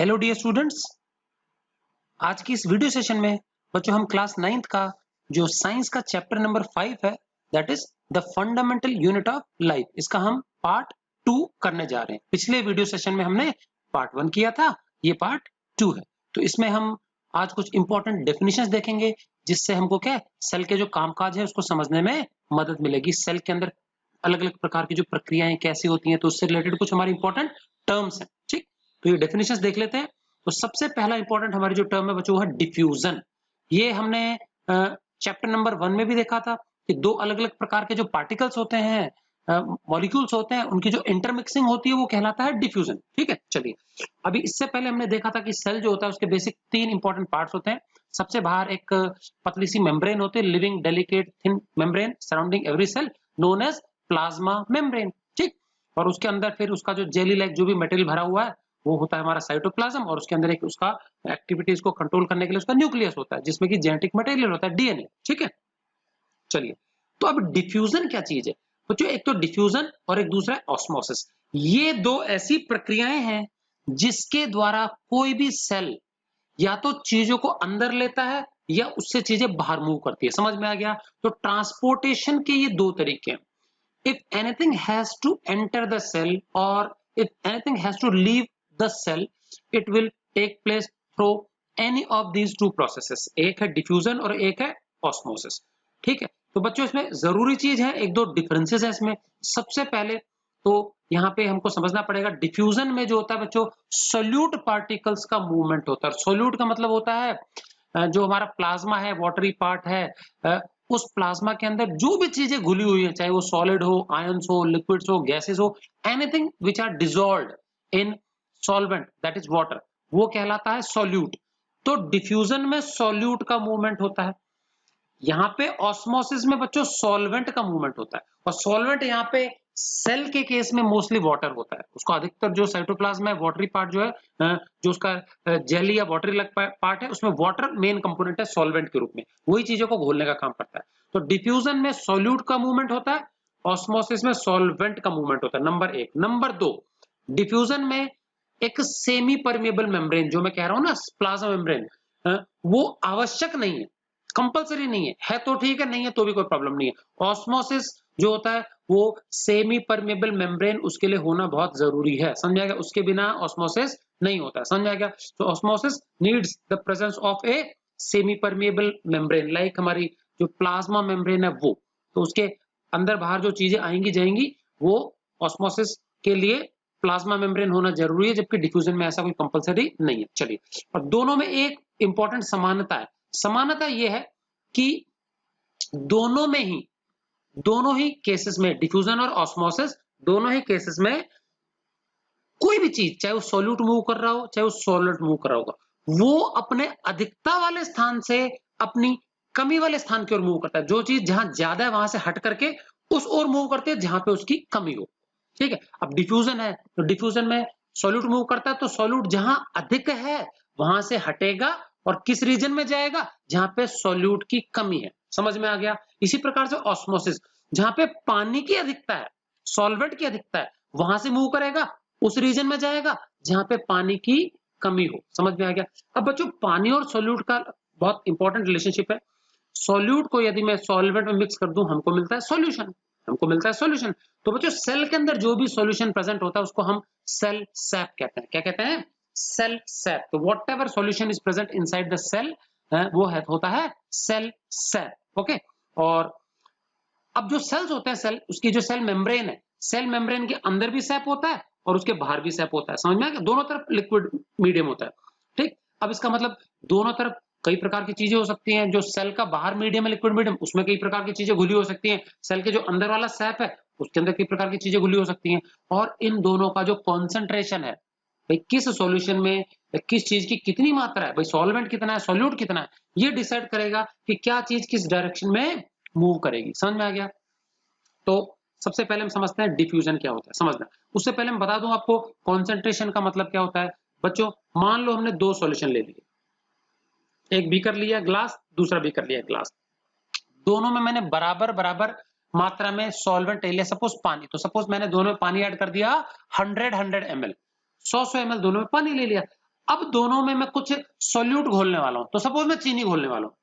Hello dear students, आज की इस वीडियो सेशन में बच्चों हम क्लास 9th का जो साइंस का चैप्टर नंबर 5 है, that is the fundamental unit of life, इसका हम पार्ट 2 करने जा रहे हैं। पिछले वीडियो सेशन में हमने पार्ट 1 किया था, ये पार्ट 2 है। तो इसमें हम आज कुछ इंपॉर्टेंट डेफिनेशंस देखेंगे, जिससे हमको क्या सेल के जो कामकाज है उसको समझने में मदद मिलेगी। सेल के अंदर अलग अलग प्रकार की जो प्रक्रियाएं कैसी होती हैं, तो उससे रिलेटेड कुछ हमारे इंपॉर्टेंट टर्म्स हैं। ठीक, तो ये डेफिनेशंस देख लेते हैं। तो सबसे पहला इंपॉर्टेंट हमारी जो टर्म है बच्चों है डिफ्यूजन। ये हमने चैप्टर नंबर 1 में भी देखा था कि दो अलग अलग प्रकार के जो पार्टिकल्स होते हैं, मॉलिक्यूल्स होते हैं, उनकी जो इंटरमिक्सिंग होती है वो कहलाता है डिफ्यूजन। ठीक है, चलिए अभी इससे पहले हमने देखा था कि सेल जो होता है उसके बेसिक 3 इंपॉर्टेंट पार्ट्स होते हैं। सबसे बाहर एक पतली सी मेम्ब्रेन होती है, living delicate thin membrane surrounding every cell, known as plasma membrane. ठीक, और उसके अंदर फिर उसका जो जेली लाइक जो भी मटेरियल भरा हुआ है वो होता है हमारा साइटोप्लाज्म, और उसके अंदर एक उसका एक्टिविटीज को कंट्रोल करने के लिए उसका न्यूक्लियस होता है, जिसमें कि जेनेटिक मटेरियल होता है, डीएनए। ठीक है, चलिए तो अब डिफ्यूजन क्या चीज है बच्चों? एक तो डिफ्यूजन और एक दूसरा ऑस्मोसिस। ये दो ऐसी प्रक्रियाएं हैं जिसके द्वारा कोई भी सेल या तो चीजों को अंदर लेता है या उससे चीजें बाहर मूव करती है। समझ में आ गया? तो ट्रांसपोर्टेशन के ये दो तरीके हैं। If anything has to enter the cell or if anything has to leave the cell, it will take place through any of these two processes. एक है डिफ्यूजन और एक है ऑस्मोसिस। ठीक है, तो बच्चों इसमें जरूरी चीज है, एक दो डिफरेंसेस है इसमें। सबसे पहले तो यहाँ पे हमको समझना पड़ेगा, डिफ्यूजन में जो होता है बच्चों सोल्यूट पार्टिकल्स का मूवमेंट होता है। सोल्यूट का मतलब होता है जो हमारा प्लाज्मा है, वाटरी पार्ट है, उस प्लाज्मा के अंदर जो भी चीजें घुली हुई है, चाहे वो सॉलिड हो, आयंस हो, लिक्विड्स हो, गैसेस हो, anything which are dissolved in solvent that is water, वो कहलाता है सॉल्यूट। तो डिफ्यूजन में सॉल्यूट का मूवमेंट होता है। यहाँ पे ऑस्मोसिस में बच्चों सॉल्वेंट का मूवमेंट होता है, और सॉल्वेंट यहाँ पे सेल के केस में मोस्टली वाटर होता है। उसको अधिकतर जो साइटोप्लाज्म है, वाटरी पार्ट जो है, जो उसका जेली या वाटरी लग पार्ट है, उसमें वाटर मेन कंपोनेंट है सॉल्वेंट के रूप में, वही चीजों को घोलने का काम करता है। तो डिफ्यूजन में सॉल्यूट का मूवमेंट होता है, ऑस्मोसिस में सॉल्वेंट का मूवमेंट होता है, नंबर 1। नंबर 2, डिफ्यूजन में एक सेमी परमेबल मेम्ब्रेन, जो मैं कह रहा हूं ना प्लाज्मा मेम्ब्रेन, वो आवश्यक नहीं है, कंपलसरी नहीं है तो ठीक है, नहीं है तो भी कोई प्रॉब्लम नहीं है। ऑस्मोसिस जो होता है वो सेमी परमेबल मेम्ब्रेन उसके लिए होना बहुत जरूरी है। समझा गया? उसके बिना ऑस्मोसिस नहीं होता है। समझा गया? तो osmosis needs the presence of A semi permeable membrane, like हमारी जो प्लाज्मा मेम्ब्रेन है वो। तो उसके अंदर बाहर जो चीजें आएंगी जाएंगी, वो ऑस्मोसिस के लिए प्लाज्मा मेम्ब्रेन होना जरूरी है, जबकि डिफ्यूजन में ऐसा कोई कंपलसरी नहीं है। चलिए, और दोनों में एक इंपॉर्टेंट समानता है। समानता यह है कि दोनों ही केसेस में, डिफ्यूजन और ऑस्मोसिस दोनों ही केसेस में, कोई भी चीज चाहे वो सॉल्यूट मूव कर रहा हो चाहे वो सॉलिड मूव कर रहा होगा, वो अपने अधिकता वाले स्थान से अपनी कमी वाले स्थान की ओर मूव करता है। जो चीज जहां ज्यादा है वहां से हट करके उस ओर मूव करती है जहां पे उसकी कमी हो। ठीक है, अब डिफ्यूजन है तो डिफ्यूजन में सॉल्यूट मूव करता है, तो सॉल्यूट जहां अधिक है वहां से हटेगा और किस रीजन में जाएगा? जहां पे सॉल्यूट की कमी है। समझ में आ गया? इसी प्रकार से ऑस्मोसिस, जहां पे पानी की अधिकता है, सॉल्वेंट की अधिकता है, वहां से मूव करेगा, उस रीजन में जाएगा जहां पे पानी की कमी हो। समझ में आ गया? अब बच्चों पानी और सॉल्यूट का बहुत इंपॉर्टेंट रिलेशनशिप है। सॉल्यूट को यदि मैं सॉल्वेंट में मिक्स कर दूं, हमको मिलता है सॉल्यूशन। तो बच्चों सेल के अंदर जो भी सॉल्यूशन प्रेजेंट होता है उसको हम सेल सैप कहते हैं। क्या कहते हैं? Cell sap. तो whatever solution is present inside the cell, वो होता है सेल सैप। ओके, और अब जो सेल्स होते हैं, सेल उसकी जो सेल मेम्ब्रेन है, सेल मेम्ब्रेन के अंदर भी सैप होता है और उसके बाहर भी सैप होता है। समझ में आ गया? दोनों तरफ लिक्विड मीडियम होता है। ठीक, अब इसका मतलब दोनों तरफ कई प्रकार की चीजें हो सकती हैं। जो सेल का बाहर मीडियम है, लिक्विड मीडियम, उसमें कई प्रकार की चीजें घुली हो सकती हैं। सेल के जो अंदर वाला सैप है उसके अंदर कई प्रकार की चीजें घुली हो सकती हैं। और इन दोनों का जो कॉन्सेंट्रेशन है, भाई किस सॉल्यूशन में किस चीज की कितनी मात्रा है, भाई सॉल्वेंट कितना है, सॉल्यूट कितना है, ये डिसाइड करेगा कि क्या चीज किस डायरेक्शन में मूव करेगी। समझ में आ गया? तो सबसे पहले हम समझते हैं डिफ्यूजन क्या होता है। समझना, उससे पहले मैं बता दूं आपको कॉन्सेंट्रेशन का मतलब क्या होता है। बच्चों मान लो हमने दो सॉल्यूशन ले लिए, एक बीकर लिया ग्लास, दूसरा बीकर लिया ग्लास, दोनों में मैंने बराबर बराबर मात्रा में सॉल्वेंट ले लिया, सपोज पानी। तो सपोज मैंने दोनों में पानी ऐड कर दिया 100 ml, 100 ml दोनों में पानी ले लिया। अब दोनों में मैं कुछ सॉल्यूट घोलने वाला हूं, तो सपोज मैं चीनी घोलने वाला हूं,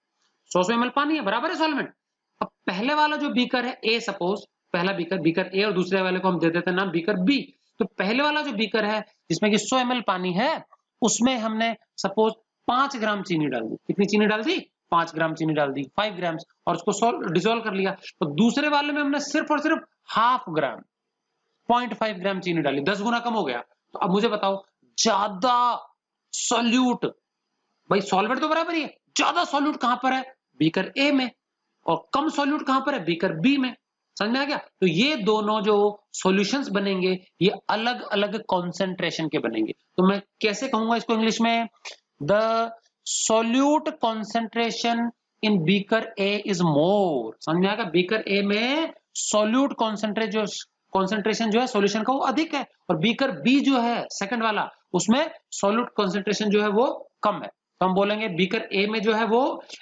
100 ml पानी है, बराबर है सॉल्वेंट। अब पहले वाला जो बीकर है ए, सपोज पहला बीकर ए, और दूसरे वाले को हम दे देते हैं नाम बीकर बी। तो पहले वाला जो बीकर है जिसमें कि 100 ml पानी है, उसमें हमने सपोज 5 ग्राम चीनी डाल दी। कितनी चीनी डाल दी? 5 ग्राम चीनी डाल दी, 5 ग्राम, और उसको डिसोल्व कर लिया। तो दूसरे वाले में हमने सिर्फ और सिर्फ हाफ ग्राम, 0.5 ग्राम चीनी डाली, 10 गुना कम हो गया। तो अब मुझे बताओ, ज्यादा सॉल्यूट, भाई सॉल्वेंट तो बराबर ही है, ज्यादा सॉल्यूट कहां पर है? बीकर ए में, और कम सॉल्यूट कहां पर है? बीकर बी में। समझ में आ गया? तो ये दोनों जो सॉल्यूशंस बनेंगे ये अलग अलग कॉन्सेंट्रेशन के बनेंगे। तो मैं कैसे कहूंगा इसको इंग्लिश में? The solute concentration in beaker A is more. समझ में आ गया? बीकर ए में सॉल्यूट कॉन्सेंट्रेशन जो है सॉल्यूशन का वो अधिक है, और बीकर बी जो है सेकंड वाला, उसमें सॉल्यूट कॉन्सेंट्रेशन जो है वो कम है। तो हम बोलेंगे बीकर ए में जो है वो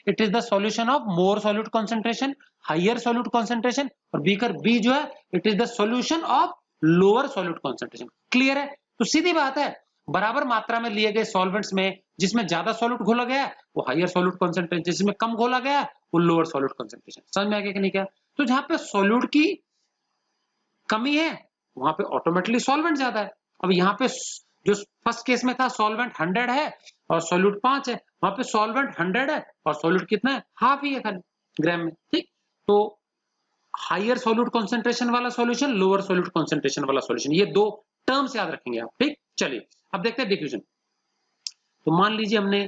it is the solution of more solute concentration, higher solute concentration, और बीकर बी जो है it is the solution of lower solute concentration. Clear है? तो सीधी बात है, बराबर मात्रा में लिए गए सॉल्वेंट्स में जिसमें ज्यादा सॉल्यूट घोला गया है वो हायर सॉल्यूट कॉन्सेंट्रेशन, जिसमें कम घोला गया है वो लोअर सॉल्यूट कॉन्सेंट्रेशन। समझ में आ गया कि नहीं? क्या तो जहां पे सॉल्यूट की कमी है वहां पे ऑटोमेटिकली सॉल्वेंट ज्यादा है। अब यहाँ पे जो फर्स्ट केस में था सॉल्वेंट 100 है और सॉल्यूट 5 है, वहां पे सॉल्वेंट 100 है और सॉल्यूट कितना है? हाफ ही है खाली ग्राम में। ठीक, तो हायर सॉल्यूट कॉन्सेंट्रेशन वाला सॉल्यूशन, लोअर सॉल्यूट कॉन्सेंट्रेशन वाला सॉल्यूशन, ये दो टर्म्स याद रखेंगे आप। ठीक, चलिए अब देखते हैं डिफ्यूजन। तो मान लीजिए हमने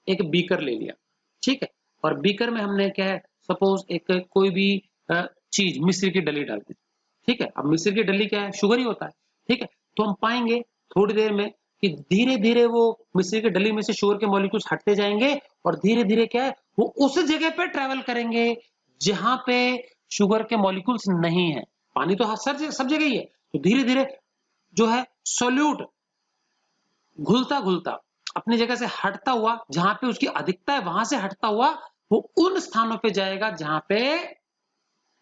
एक बीकर ले लिया, ठीक है, और बीकर में हमने क्या है, सपोज एक कोई भी चीज, मिश्री की डली डाल दी, ठीक है। अब मिश्री की डली क्या है? शुगर ही होता है, ठीक है। तो हम पाएंगे थोड़ी देर में कि धीरे धीरे वो मिश्री की डली में से शुगर के मॉलिक्यूल्स हटते जाएंगे और धीरे धीरे क्या है, वो उस जगह पे ट्रेवल करेंगे जहां पे शुगर के मॉलिक्यूल्स नहीं है। पानी तो सब जगह ही है, तो धीरे धीरे जो है सोल्यूट घुलता घुलता अपनी जगह से हटता हुआ, जहां पे उसकी अधिकता है वहां से हटता हुआ वो उन स्थानों पे जाएगा जहां पे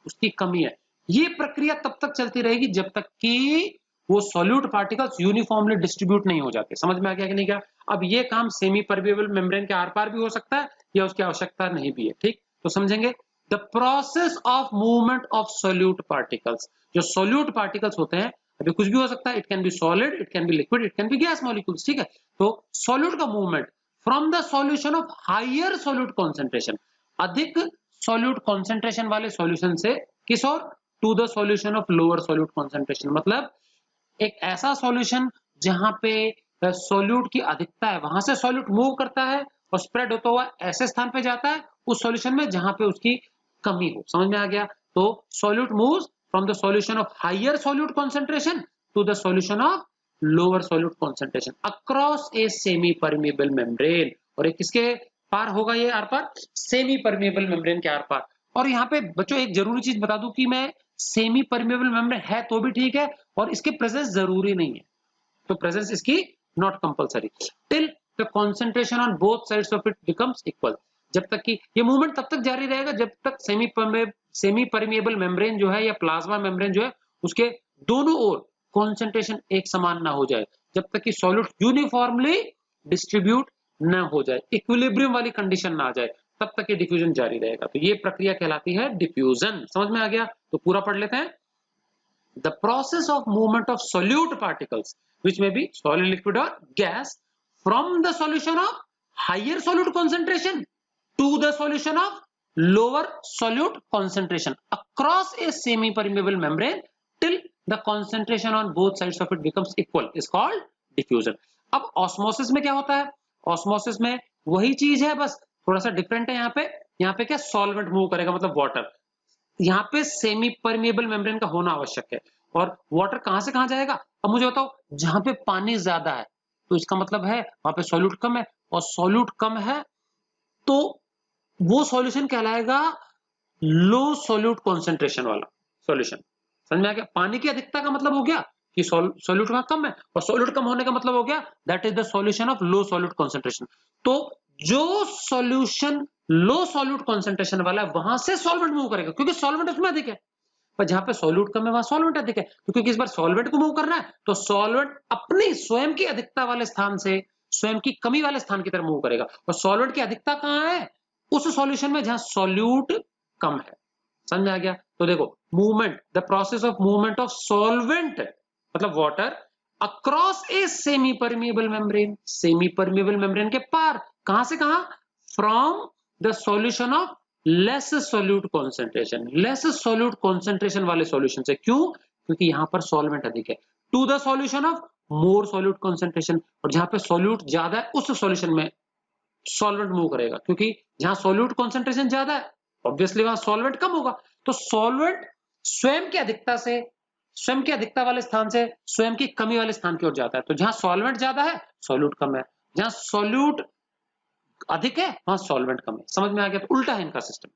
उसकी कमी है। ये प्रक्रिया तब तक चलती रहेगी जब तक कि वो सॉल्यूट पार्टिकल्स यूनिफॉर्मली डिस्ट्रीब्यूट नहीं हो जाते। समझ में आ गया कि नहीं? क्या अब ये काम सेमी परमेबल मेम्ब्रेन के आर पार भी हो सकता है या उसकी आवश्यकता नहीं भी है। ठीक, तो समझेंगे the process of movement of solute particles. जो सॉल्यूट पार्टिकल्स होते हैं, अभी कुछ भी हो सकता है, it can be solid, it can be liquid, it can be gas molecules, ठीक है। तो सॉल्यूट का movement from the solution of higher solute concentration, अधिक सॉल्यूट कॉन्सेंट्रेशन वाले सॉल्यूशन से किस और, to the solution of lower solute concentration. मतलब एक ऐसा सॉल्यूशन जहां पे सॉल्यूट की अधिकता है वहां से सॉल्यूट मूव करता है और स्प्रेड होता हुआ ऐसे स्थान पे जाता है उस सॉल्यूशन में जहां पे उसकी कमी हो। समझ में आ गया? तो solute moves from the solution of higher solute concentration to the solution of lower solute concentration across a semi permeable membrane. और एक किसके पार होगा ये आर पार? सेमी परमेबल मेम्ब्रेन के आर पार। और यहाँ पे बच्चों एक जरूरी चीज बता दूं कि मैं सेमी परमेबल मेम्ब्रेन है तो भी ठीक है और इसके प्रेजेंस जरूरी नहीं है, तो प्रेजेंस इसकी not compulsory till the concentration on both sides of it becomes equal. जब तक कि ये मूवमेंट तब तक जारी रहेगा जब तक सेमी परमेबल मेम्ब्रेन जो है या प्लाज्मा मेम्ब्रेन जो है उसके दोनों ओर कंसंट्रेशन एक समान ना हो जाए, जब तक कि सॉल्यूट यूनिफॉर्मली डिस्ट्रीब्यूट ना हो जाए, इक्विलिब्रियम वाली कंडीशन ना आ जाए, तब तक ये डिफ्यूजन जारी रहेगा। तो ये प्रक्रिया कहलाती है डिफ्यूजन। समझ में आ गया? तो पूरा पढ़ लेते हैं। The process of movement of solute particles, which may be solid, liquid or gas, from the solution of higher solute concentration to the solution of lower solute concentration across a semi-permeable membrane till the concentration on both sides of it becomes equal is called diffusion. अब osmosis में क्या होता है? osmosis में वही चीज है, बस थोड़ा सा डिफरेंट है। यहाँ पे क्या सॉल्वेंट मूव करेगा, मतलब वाटर। यहाँ पे सेमी परमेबल मेम्ब्रेन का होना आवश्यक है। और वाटर कहां से कहां जाएगा? अब मुझे बताओ, जहां पे पानी ज्यादा है तो इसका मतलब है वहां पे सॉल्यूट कम है, और सॉल्यूट कम है तो वो सॉल्यूशन कहलाएगा लो सॉल्यूट कॉन्सेंट्रेशन वाला सॉल्यूशन। समझ में आ गया? पानी की अधिकता का मतलब हो गया कि सॉल्यूट का कम है, और सॉल्यूट कम होने का मतलब हो गया that is the solution of low solute concentration. तो जो सॉल्यूशन लो सॉल्यूट कॉन्सेंट्रेशन वाला है वहां से सॉल्वेंट मूव करेगा क्योंकि सॉल्वेंट उसमें अधिक है, पर जहां पे सॉल्यूट कम है वहां सॉल्वेंट अधिक है। क्योंकि इस बार सॉल्वेंट को मूव करना है तो सॉल्वेंट अपनी स्वयं की अधिकता वाले स्थान से स्वयं की कमी वाले स्थान की तरफ मूव करेगा। और सॉल्वेंट की अधिकता कहाँ है? उस सॉल्यूशन में जहां सॉल्यूट कम है। समझ में आ गया? तो देखो, movement, the process of movement of solvent मतलब water across a semi permeable membrane, semi permeable membrane के पार, कहां से कहां? From the solution of less solute concentration, less solute concentration वाले सॉल्यूशन से। क्यों? क्योंकि यहां पर सॉल्वेंट अधिक है। To the solution of more solute concentration, और जहां पे सोल्यूट ज्यादा है उस सॉल्यूशन में सॉल्वेंट मूव करेगा, क्योंकि जहां सोल्यूट कॉन्सेंट्रेशन ज्यादा है ऑब्वियसली वहां सॉल्वेंट कम होगा। तो सॉल्वेंट स्वयं की अधिकता से, स्वयं की अधिकता वाले स्थान से स्वयं की कमी वाले स्थान की ओर जाता है। तो जहां सॉल्वेंट ज्यादा है सॉल्यूट कम है, जहां सॉल्यूट अधिक है वहां सॉल्वेंट कम है। समझ में आ गया? तो उल्टा है इनका सिस्टम।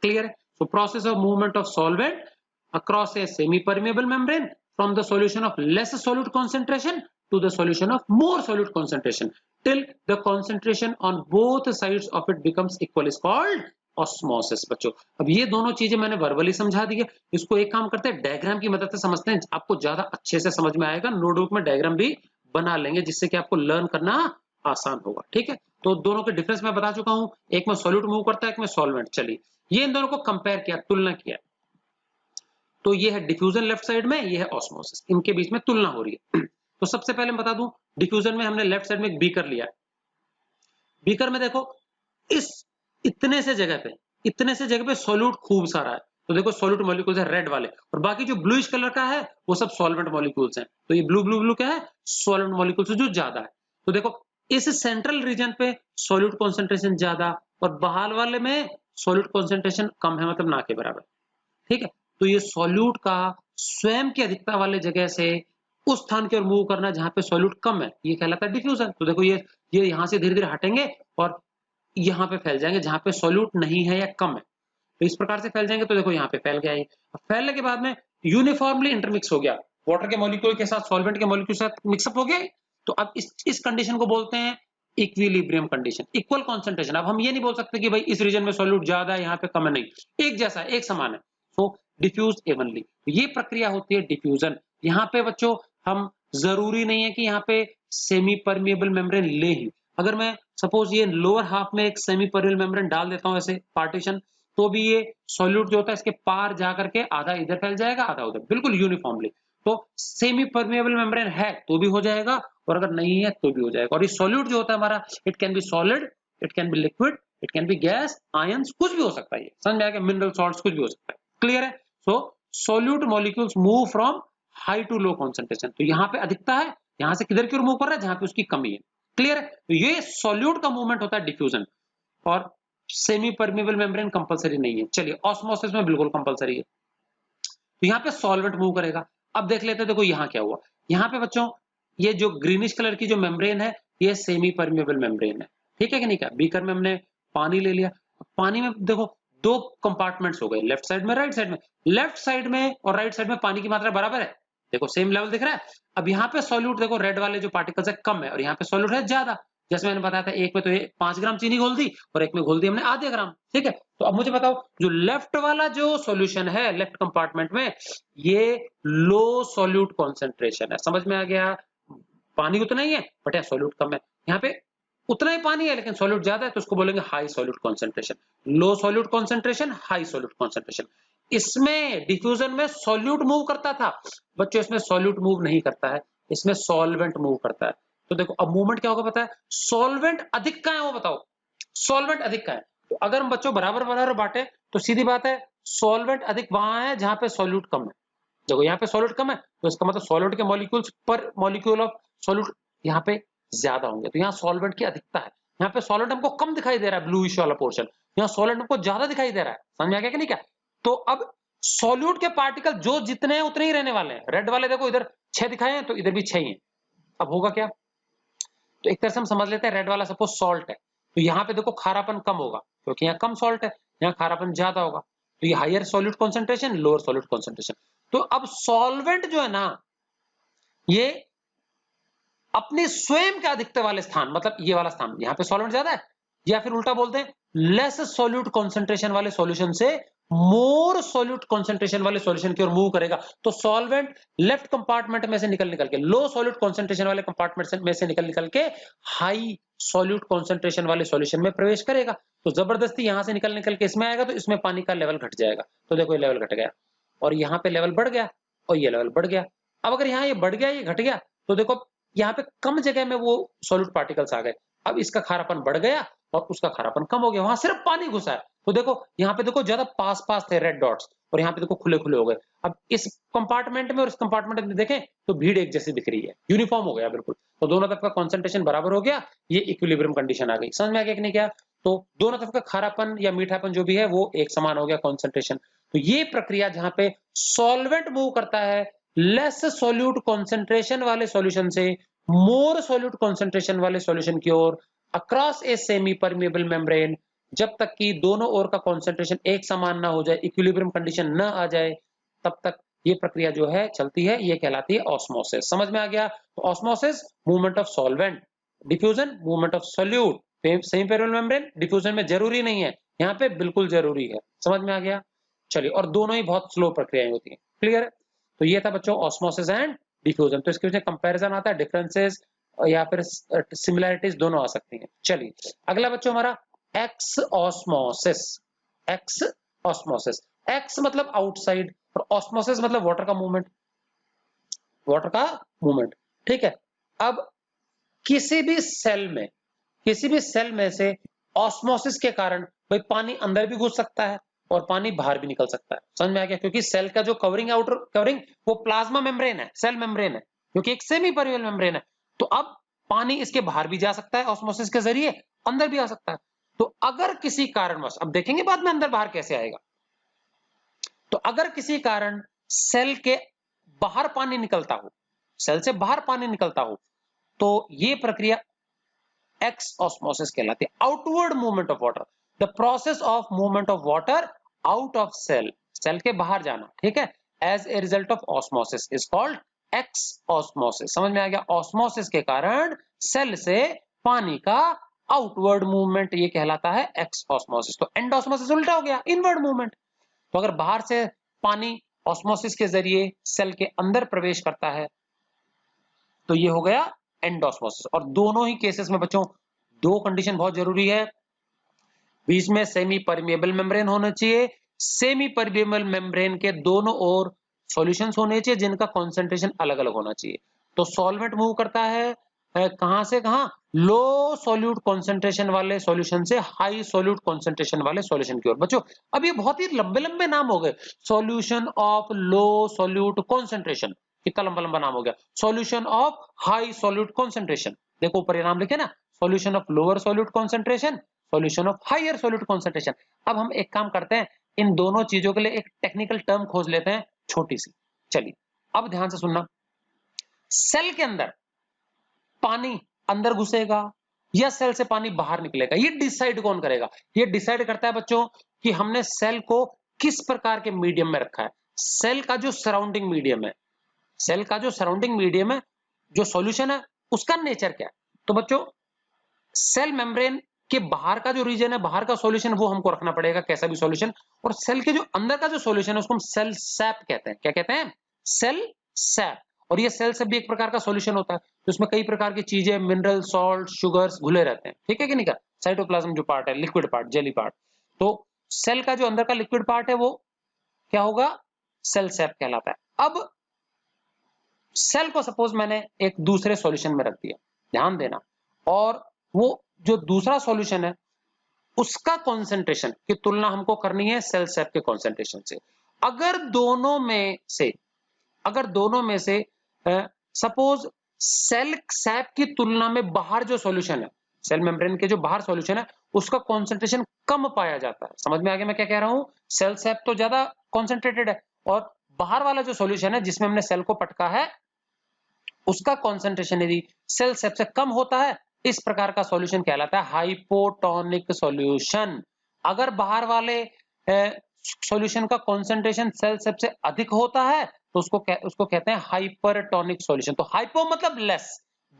क्लियर है? So process of movement of solvent across a semi-permeable membrane from the solution of less solute concentration to the solution of more solute concentration till the concentration on both sides of it becomes equal is called osmosis। बच्चों, अब ये दोनों चीजें मैंने verbally समझा दी है। इसको एक काम करते हैं, डायग्राम की मदद से समझते हैं, आपको ज्यादा अच्छे से समझ में आएगा। नोटबुक में डायग्राम भी बना लेंगे जिससे कि आपको लर्न करना आसान होगा। ठीक है, तो दोनों के डिफरेंस मैं बता चुका हूं, एक में सॉल्यूट मूव करता है, एक में सॉल्वेंट। चलिए, ये इन दोनों को कंपेयर किया, तुलना किया। तो ये है डिफ्यूजन लेफ्ट साइड में, ये है ऑस्मोसिस, इनके बीच में तुलना हो रही है। तो सबसे पहले मैं बता दूं, डिफ्यूजन में हमने लेफ्ट साइड में एक बीकर लिया। बीकर में देखो, इस इतने से जगह पे सोल्यूट खूब सारा है। तो देखो सोल्यूट मॉलिक्यूल्स है रेड वाले, और बाकी जो ब्लूइश कलर का है वो सब सॉल्वेंट मॉलिक्यूल्स हैं। तो ये ब्लू ब्लू ब्लू क्या है? सॉल्वेंट मॉलिक्यूल्स जो ज्यादा है। तो देखो, इस सेंट्रल रीजन पे सॉल्यूट कॉन्सेंट्रेशन ज्यादा, और बाहर वाले में सॉल्यूट कॉन्सेंट्रेशन कम है, मतलब ना के बराबर। ठीक है, तो ये सॉल्यूट का स्वयं की अधिकता वाले जगह से उस स्थान की ओर मूव करना जहां पे सॉल्यूट कम है, ये कहलाता है डिफ्यूजन। तो देखो, ये यहां से धीरे धीरे हटेंगे और यहाँ पे फैल जाएंगे जहां पे सॉल्यूट नहीं है या कम है। तो इस प्रकार से फैल जाएंगे। तो देखो यहाँ पे फैल गया ये। फैलने के बाद में यूनिफॉर्मली इंटरमिक्स हो गया, वाटर के मॉलिक्यूल के साथ सॉल्वेंट के मॉलिक्यूल के साथ मिक्सअप हो गया। तो अब इस कंडीशन को बोलते हैं इक्विलिब्रियम कंडीशन, इक्वल कॉन्सेंट्रेशन। अब हम ये नहीं बोल सकते कि भाई इस रीजन में सॉल्यूट ज्यादा है यहाँ पे कम है, नहीं, एक जैसा है, एक समान है। सो डिफ्यूज एवनली, ये प्रक्रिया होती है डिफ्यूजन। यहाँ पे बच्चों हम जरूरी नहीं है कि यहाँ पे सेमी परमिएबल मेम्ब्रेन ले ही। अगर मैं सपोज ये लोअर हाफ में एक सेमी परमिएबल मेम्ब्रेन डाल देता हूँ ऐसे पार्टीशन, तो भी ये सॉल्यूट जो होता है इसके पार जा करके आधा इधर फैल जाएगा आधा उधर, बिल्कुल यूनिफॉर्मली। तो सेमी परमिएबल मेम्ब्रेन है तो भी हो जाएगा, और अगर नहीं है तो भी हो जाएगा। और ये सॉल्यूट जो होता है हमारा, it can be solid, it can be liquid, it can be gas, ions, कुछ भी हो सकता है। ये समझ में आ गया? मिनरल सॉल्ट्स कुछ भी हो सकता है। क्लियर है? So solute molecules move from high to low concentration. तो यहाँ पे अधिकता है, यहाँ से किधर की ओर मूव कर रहा है? जहां पे उसकी कमी है। क्लियर है? तो ये सॉल्यूट का मूवमेंट होता है डिफ्यूजन, और सेमी परमिएबल मेम्ब्रेन कंपलसरी नहीं है। चलिए, ऑस्मोसिस में बिल्कुल कंपलसरी है। तो यहाँ पे सॉल्वेंट मूव करेगा। अब देख लेते हैं, देखो यहाँ क्या हुआ। यहाँ पे बच्चों ये जो ग्रीनिश कलर की जो मेम्ब्रेन है, ये सेमी परमिएबल मेम्ब्रेन है। ठीक है कि नहीं? क्या बीकर में हमने पानी ले लिया, पानी में देखो दो कंपार्टमेंट्स हो गए, लेफ्ट साइड में राइट साइड में। लेफ्ट साइड में और राइट साइड में पानी की मात्रा बराबर है, देखो सेम लेवल दिख रहा है। अब यहाँ पे सॉल्यूट देखो, रेड वाले जो पार्टिकल्स है कम है, और यहाँ पे सॉल्यूट है ज्यादा। जैसे मैंने बताया था, एक में तो 5 ग्राम चीनी घोल दी और एक में घोल दी हमने आधे ग्राम। ठीक है, तो अब मुझे बताओ, जो लेफ्ट वाला जो सॉल्यूशन है लेफ्ट कंपार्टमेंट में, ये लो सॉल्यूट कॉन्सेंट्रेशन है। समझ में आ गया? पानी उतना ही है बट यहाँ सॉल्यूट कम है। यहाँ पे उतना ही पानी है लेकिन सॉल्यूट ज्यादा है, तो उसको बोलेंगे high solute concentration. Low solute concentration, high solute concentration. इसमें डिफ्यूजन में सॉल्यूट मूव करता था बच्चों, इसमें सॉल्यूट मूव नहीं करता है, इसमें सॉल्वेंट मूव करता है। तो देखो अब मूवमेंट क्या होगा पता है? सॉल्वेंट अधिक का है वो बताओ, सॉल्वेंट अधिक का है। तो अगर हम बच्चों बराबर बराबर बांटे तो सीधी बात है, सॉल्वेंट अधिक वहां है जहां पे सॉल्यूट कम है। देखो यहाँ पे सॉल्यूट कम है, तो इसका मतलब सॉल्यूट के मॉलिक्यूल्स पर मॉलिक्यूल ऑफ सॉल्यूट यहाँ पे ज्यादा होंगे, तो यहाँ सॉल्वेंट की अधिकता है। यहाँ पे सॉल्वेंट हमको कम दिखाई दे रहा है, ब्लूइश वाला पोर्शन, यहाँ सॉल्वेंट हमको ज्यादा दिखाई दे रहा है। समझ में आ गया कि नहीं? क्या तो अब सॉल्यूट के पार्टिकल जो जितने हैं उतने ही रहने वाले हैं। रेड वाले देखो इधर 6 दिखाए हैं तो इधर भी 6 ही हैं। अब होगा क्या? तो एक तरह से हम समझ लेते हैं, रेड वाला सपोज सॉल्ट है, तो यहाँ पे देखो खारापन कम होगा क्योंकि यहाँ कम सॉल्ट है, यहाँ खारापन ज्यादा होगा। तो ये higher solute concentration, lower solute concentration. तो अब सॉल्वेंट जो है ना, ये अपने स्वयं के अधिकता वाले स्थान, मतलब ये वाला स्थान, यहाँ पे सॉल्वेंट ज्यादा है, या फिर उल्टा बोलते हैं लेस सॉल्यूट कॉन्सेंट्रेशन वाले सॉल्यूशन से मोर सॉल्यूट कॉन्सेंट्रेशन वाले सॉल्यूशन की ओर मूव करेगा। तो सॉल्वेंट लेफ्ट कंपार्टमेंट में से निकल के लो सॉल्यूट कॉन्सेंट्रेशन वाले कंपार्टमेंट में से निकल के हाई सॉल्यूट कॉन्सेंट्रेशन वाले सॉल्यूशन में प्रवेश करेगा। तो जबरदस्ती यहां से निकल के इसमें आएगा तो इसमें पानी का लेवल घट जाएगा। तो देखो ये लेवल घट गया और यहाँ पे लेवल बढ़ गया और ये लेवल बढ़ गया। अब अगर यहाँ ये बढ़ गया ये घट गया तो देखो यहाँ पे कम जगह में वो सॉल्यूट पार्टिकल्स आ गए। अब इसका खारापन बढ़ गया और उसका खारापन कम हो गया, वहां सिर्फ पानी घुसा है। तो देखो यहाँ पे देखो ज्यादा पास थे रेड डॉट्स और यहाँ पे देखो खुले खुले हो गए। अब इस कंपार्टमेंट में और इस कंपार्टमेंट में देखें तो भीड़ एक जैसी दिख रही है, यूनिफॉर्म हो गया बिल्कुल। तो दोनों तरफ का कॉन्सेंट्रेशन बराबर हो गया, ये इक्विलिब्रियम कंडीशन आ गई। समझ में आ गया कि नहीं क्या? तो दोनों तरफ का खारापन या मीठापन जो भी है वो एक समान हो गया कॉन्सेंट्रेशन। तो ये प्रक्रिया जहां पे सॉल्वेंट मूव करता है लेस सॉल्यूट कॉन्सेंट्रेशन वाले सॉल्यूशन से मोर सॉल्यूट कॉन्सेंट्रेशन वाले सॉल्यूशन की ओर across a semi permeable membrane, जब तक कि दोनों ओर का कॉन्सेंट्रेशन एक समान ना हो जाए, इक्विलिब्रियम कंडीशन ना आ जाए, तब तक ये प्रक्रिया जो है चलती है, ये कहलाती है ऑस्मोसिस। समझ में आ गया? तो osmosis movement of solvent, diffusion movement of solute. Semi permeable membrane diffusion में जरूरी नहीं है, यहाँ पे बिल्कुल जरूरी है। समझ में आ गया? चलिए, और दोनों ही बहुत स्लो प्रक्रियाएं होती हैं। क्लियर है? तो ये था बच्चों ऑस्मोसिस एंड डिफ्यूजन। तो इसके कंपैरिजन आता है, डिफरेंसेस या फिर सिमिलैरिटीज दोनों आ सकती हैं। चलिए अगला बच्चों हमारा x osmosis. X osmosis, x मतलब आउटसाइड और ऑस्मोसिस मतलब वाटर का मूवमेंट, वाटर का मूवमेंट। ठीक है, अब किसी भी सेल में से ऑस्मोसिस के कारण भाई पानी अंदर भी घुस सकता है और पानी बाहर भी निकल सकता है। समझ में आ गया? क्योंकि सेल का जो कवरिंग, आउटर कवरिंग, वो प्लाज्मा मेम्ब्रेन है, सेल मेम्ब्रेन है, क्योंकि एक सेमी परमेबल मेम्ब्रेन है। तो अब पानी इसके बाहर भी जा सकता है ऑस्मोसिस के जरिए, अंदर भी आ सकता है। तो अगर किसी कारणवश, अब देखेंगे बाद में अंदर बाहर कैसे आएगा, तो अगर किसी कारण सेल के बाहर पानी निकलता हो, सेल से बाहर पानी निकलता हो, तो ये प्रक्रिया एक्स ऑस्मोसिस कहलाती है। Outward movement of water, the process of movement of water out of cell, cell के बाहर जाना, ठीक है, as a result of osmosis is called exosmosis. समझ में आ गया? ऑस्मोसिस के कारण सेल से पानी का आउटवर्ड मूवमेंट ये कहलाता है एक्स ऑस्मोसिस। तो एंड ऑस्मोसिस उल्टा हो गया, इनवर्ड मूवमेंट। तो अगर बाहर से पानी ऑस्मोसिस के जरिए सेल के अंदर प्रवेश करता है तो ये हो गया एंडोस्मोसिस। और दोनों ही केसेस में बच्चों दो कंडीशन बहुत जरूरी है, बीच में सेमी परमेबल मेम्ब्रेन होना चाहिए, सेमी परमेबल मेम्ब्रेन के दोनों ओर सॉल्यूशंस होने चाहिए जिनका कॉन्सेंट्रेशन अलग अलग होना चाहिए। तो सॉल्वेंट मूव करता है कहां से कहां, लो सॉल्यूट कॉन्सेंट्रेशन वाले सॉल्यूशन से हाई सॉल्यूट कॉन्सेंट्रेशन वाले सॉल्यूशन की ओर। बच्चों अब ये बहुत ही लंबे लंबे नाम हो गए, solution of low solute concentration, कितना लंबा लंबा नाम हो गया, solution of high solute concentration, देखो ऊपर ये नाम लिखे ना, solution of lower solute concentration, solution of higher solute concentration. अब हम एक काम करते हैं, इन दोनों चीजों के लिए एक टेक्निकल टर्म खोज लेते हैं छोटी सी। चलिए अब ध्यान से सुनना, सेल के अंदर पानी अंदर घुसेगा या सेल से पानी बाहर निकलेगा, ये डिसाइड कौन करेगा? ये डिसाइड करता है बच्चों कि हमने सेल को किस प्रकार के मीडियम में रखा है। सेल का जो सराउंडिंग मीडियम है, सेल का जो सराउंडिंग मीडियम है, जो सॉल्यूशन है, उसका नेचर क्या है। तो बच्चों सेल मेम्ब्रेन के बाहर का जो रीजन है, बाहर का सॉल्यूशन, वो हमको रखना पड़ेगा कैसा भी सॉल्यूशन। और सेल के जो अंदर का जो सॉल्यूशन है उसको हम सेल सैप कहते हैं। क्या कहते हैं? Cell sap. और ये सेल सैप भी एक प्रकार का सॉल्यूशन होता है, तो इसमें कई प्रकार की चीजें, मिनरल, सॉल्ट, शुगर्स घुले रहते हैं। ठीक है कि नहीं का? साइटोप्लाज्म जो पार्ट है, लिक्विड पार्ट, जेली पार्ट। तो सेल का जो अंदर का लिक्विड पार्ट है वो क्या होगा? सेल सैप कहलाता है। अब सेल को सपोज मैंने एक दूसरे सॉल्यूशन में रख दिया, ध्यान देना, और वो जो दूसरा सॉल्यूशन है उसका कॉन्सेंट्रेशन की तुलना हमको करनी है सेल सैप के कॉन्सेंट्रेशन से। अगर दोनों में से सपोज सेल सैप की तुलना में बाहर जो सॉल्यूशन है, सेल मेम्ब्रेन के जो बाहर सॉल्यूशन है, उसका कॉन्सेंट्रेशन कम पाया जाता है। समझ में आ गया मैं क्या कह रहा हूं? सेल सैप तो ज्यादा कॉन्सेंट्रेटेड है और बाहर वाला जो सॉल्यूशन है जिसमें हमने सेल को पटका है उसका कॉन्सेंट्रेशन यदि सेल सैप से कम होता है, इस प्रकार का सॉल्यूशन कहलाता है हाइपोटोनिक सॉल्यूशन। अगर बाहर वाले सॉल्यूशन का कॉन्सेंट्रेशन सेल सैप से अधिक होता है तो उसको कहते हैं हाइपरटोनिक सॉल्यूशन। तो हाइपो मतलब लेस,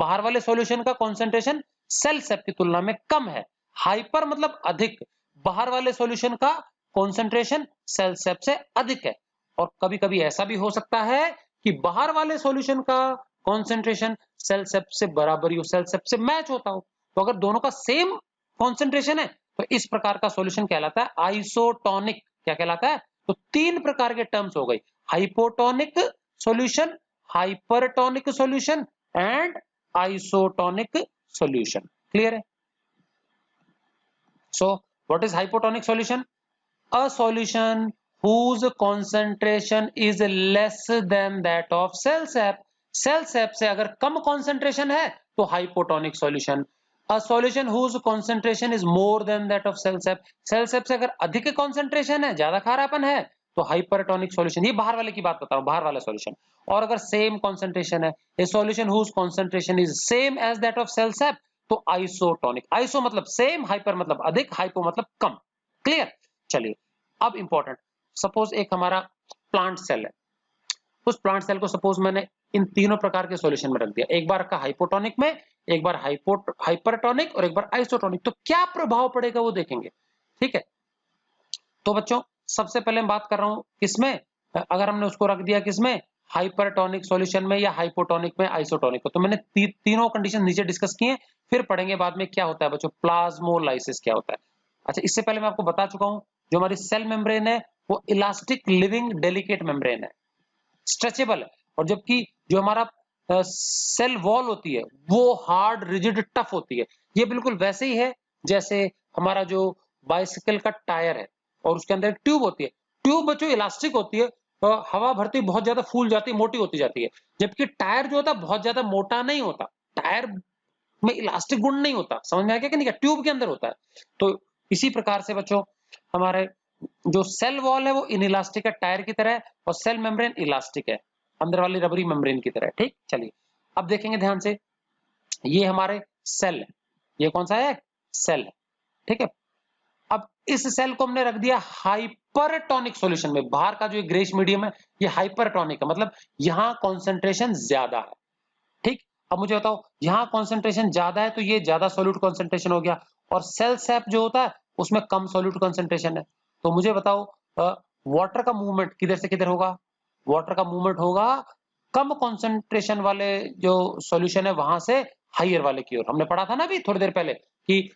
बाहर वाले सॉल्यूशन का कॉन्सेंट्रेशन सेल सैप की तुलना में कम है। हाइपर मतलब अधिक, बाहर वाले सॉल्यूशन का कॉन्सेंट्रेशन सेल सेप से अधिक है। और कभी कभी ऐसा भी हो सकता है कि बाहर वाले सॉल्यूशन का कॉन्सेंट्रेशन सेल सेप से बराबरी हो, सेल सेप से मैच होता हो। तो अगर दोनों का सेम कॉन्सेंट्रेशन है तो इस प्रकार का सॉल्यूशन कहलाता है आइसोटोनिक। क्या कहलाता है? तो तीन प्रकार के टर्म्स हो गई, hypotonic solution, hypertonic solution and isotonic solution. Clear है? So what is hypotonic solution? A solution whose concentration is less than that of cell sap. Cell sap से अगर कम concentration है तो hypotonic solution. A solution whose concentration is more than that of cell sap. Cell sap से अगर अधिक concentration है, ज्यादा खारापन है, तो hypertonic solution. ये बाहर वाले की बात बता रहा हूँ, बाहर वाला solution. और अगर same concentration है, a solution whose concentration is same as that of cell sap, तो isotonic. Iso मतलब same, hyper मतलब अधिक, hypo मतलब कम. Clear? चलिए अब इंपॉर्टेंट, सपोज एक हमारा प्लांट सेल है, उस प्लांट सेल को सपोज मैंने इन तीनों प्रकार के सॉल्यूशन में रख दिया, एक बार रखा हाइपोटोनिक में, एक बार हाइपरटोनिक और एक बार आइसोटोनिक। तो क्या प्रभाव पड़ेगा वो देखेंगे। ठीक है, तो बच्चों सबसे पहले मैं बात कर रहा हूं किसमें, अगर हमने उसको रख दिया किसमें, हाइपरटोनिक सॉल्यूशन में या हाइपोटोनिक में, आइसोटोनिक में। तो मैंने तीनों कंडीशन नीचे डिस्कस किए, फिर पढ़ेंगे बाद में क्या होता है बच्चों, प्लाज्मोलाइसिस क्या होता है। अच्छा, इससे पहले मैं आपको बता चुका हूं जो हमारी सेल मेम्ब्रेन है वो इलास्टिक लिविंग डेलिकेट मेम्ब्रेन है, स्ट्रेचेबल है। और जबकि जो हमारा सेल वॉल होती है वो हार्ड रिजिड टफ होती है। ये बिल्कुल वैसे ही है जैसे हमारा जो बाइसिकल का टायर है और उसके अंदर एक ट्यूब होती है। ट्यूब बच्चों इलास्टिक होती है, हवा भरती बहुत ज्यादा फूल जाती है, मोटी होती जाती है। जबकि टायर जो होता है बहुत ज्यादा मोटा नहीं होता, टायर में इलास्टिक गुण नहीं होता। समझ में आ गया कि नहीं? ट्यूब के अंदर होता है। तो इसी प्रकार से बच्चों हमारे जो सेल वॉल है वो इनइलास्टिक है, टायर की तरह, और सेल मेम्ब्रेन इलास्टिक है, अंदर वाली रबरी मेम्ब्रेन की तरह। ठीक, चलिए अब देखेंगे ध्यान से, ये हमारे सेल है, ये कौन सा है, सेल है। ठीक है, अब इस सेल को हमने रख दिया हाइपरटोनिक सॉल्यूशन में। बाहर का जो ग्रेश मीडियम है ये हाइपरटोनिक है, मतलब यहां कॉन्सेंट्रेशन ज्यादा है। ठीक, अब मुझे बताओ, यहां कॉन्सेंट्रेशन ज्यादा है तो ये ज्यादा सोल्यूट कॉन्सेंट्रेशन हो गया, और सेल सैप जो होता है उसमें कम सोल्यूट कॉन्सेंट्रेशन है। तो मुझे बताओ वाटर का मूवमेंट किधर से किधर होगा, वाटर का मूवमेंट होगा कम कॉन्सेंट्रेशन वाले जो सॉल्यूशन है वहां से हाइयर वाले की ओर। हमने पढ़ा था ना अभी थोड़ी देर पहले कि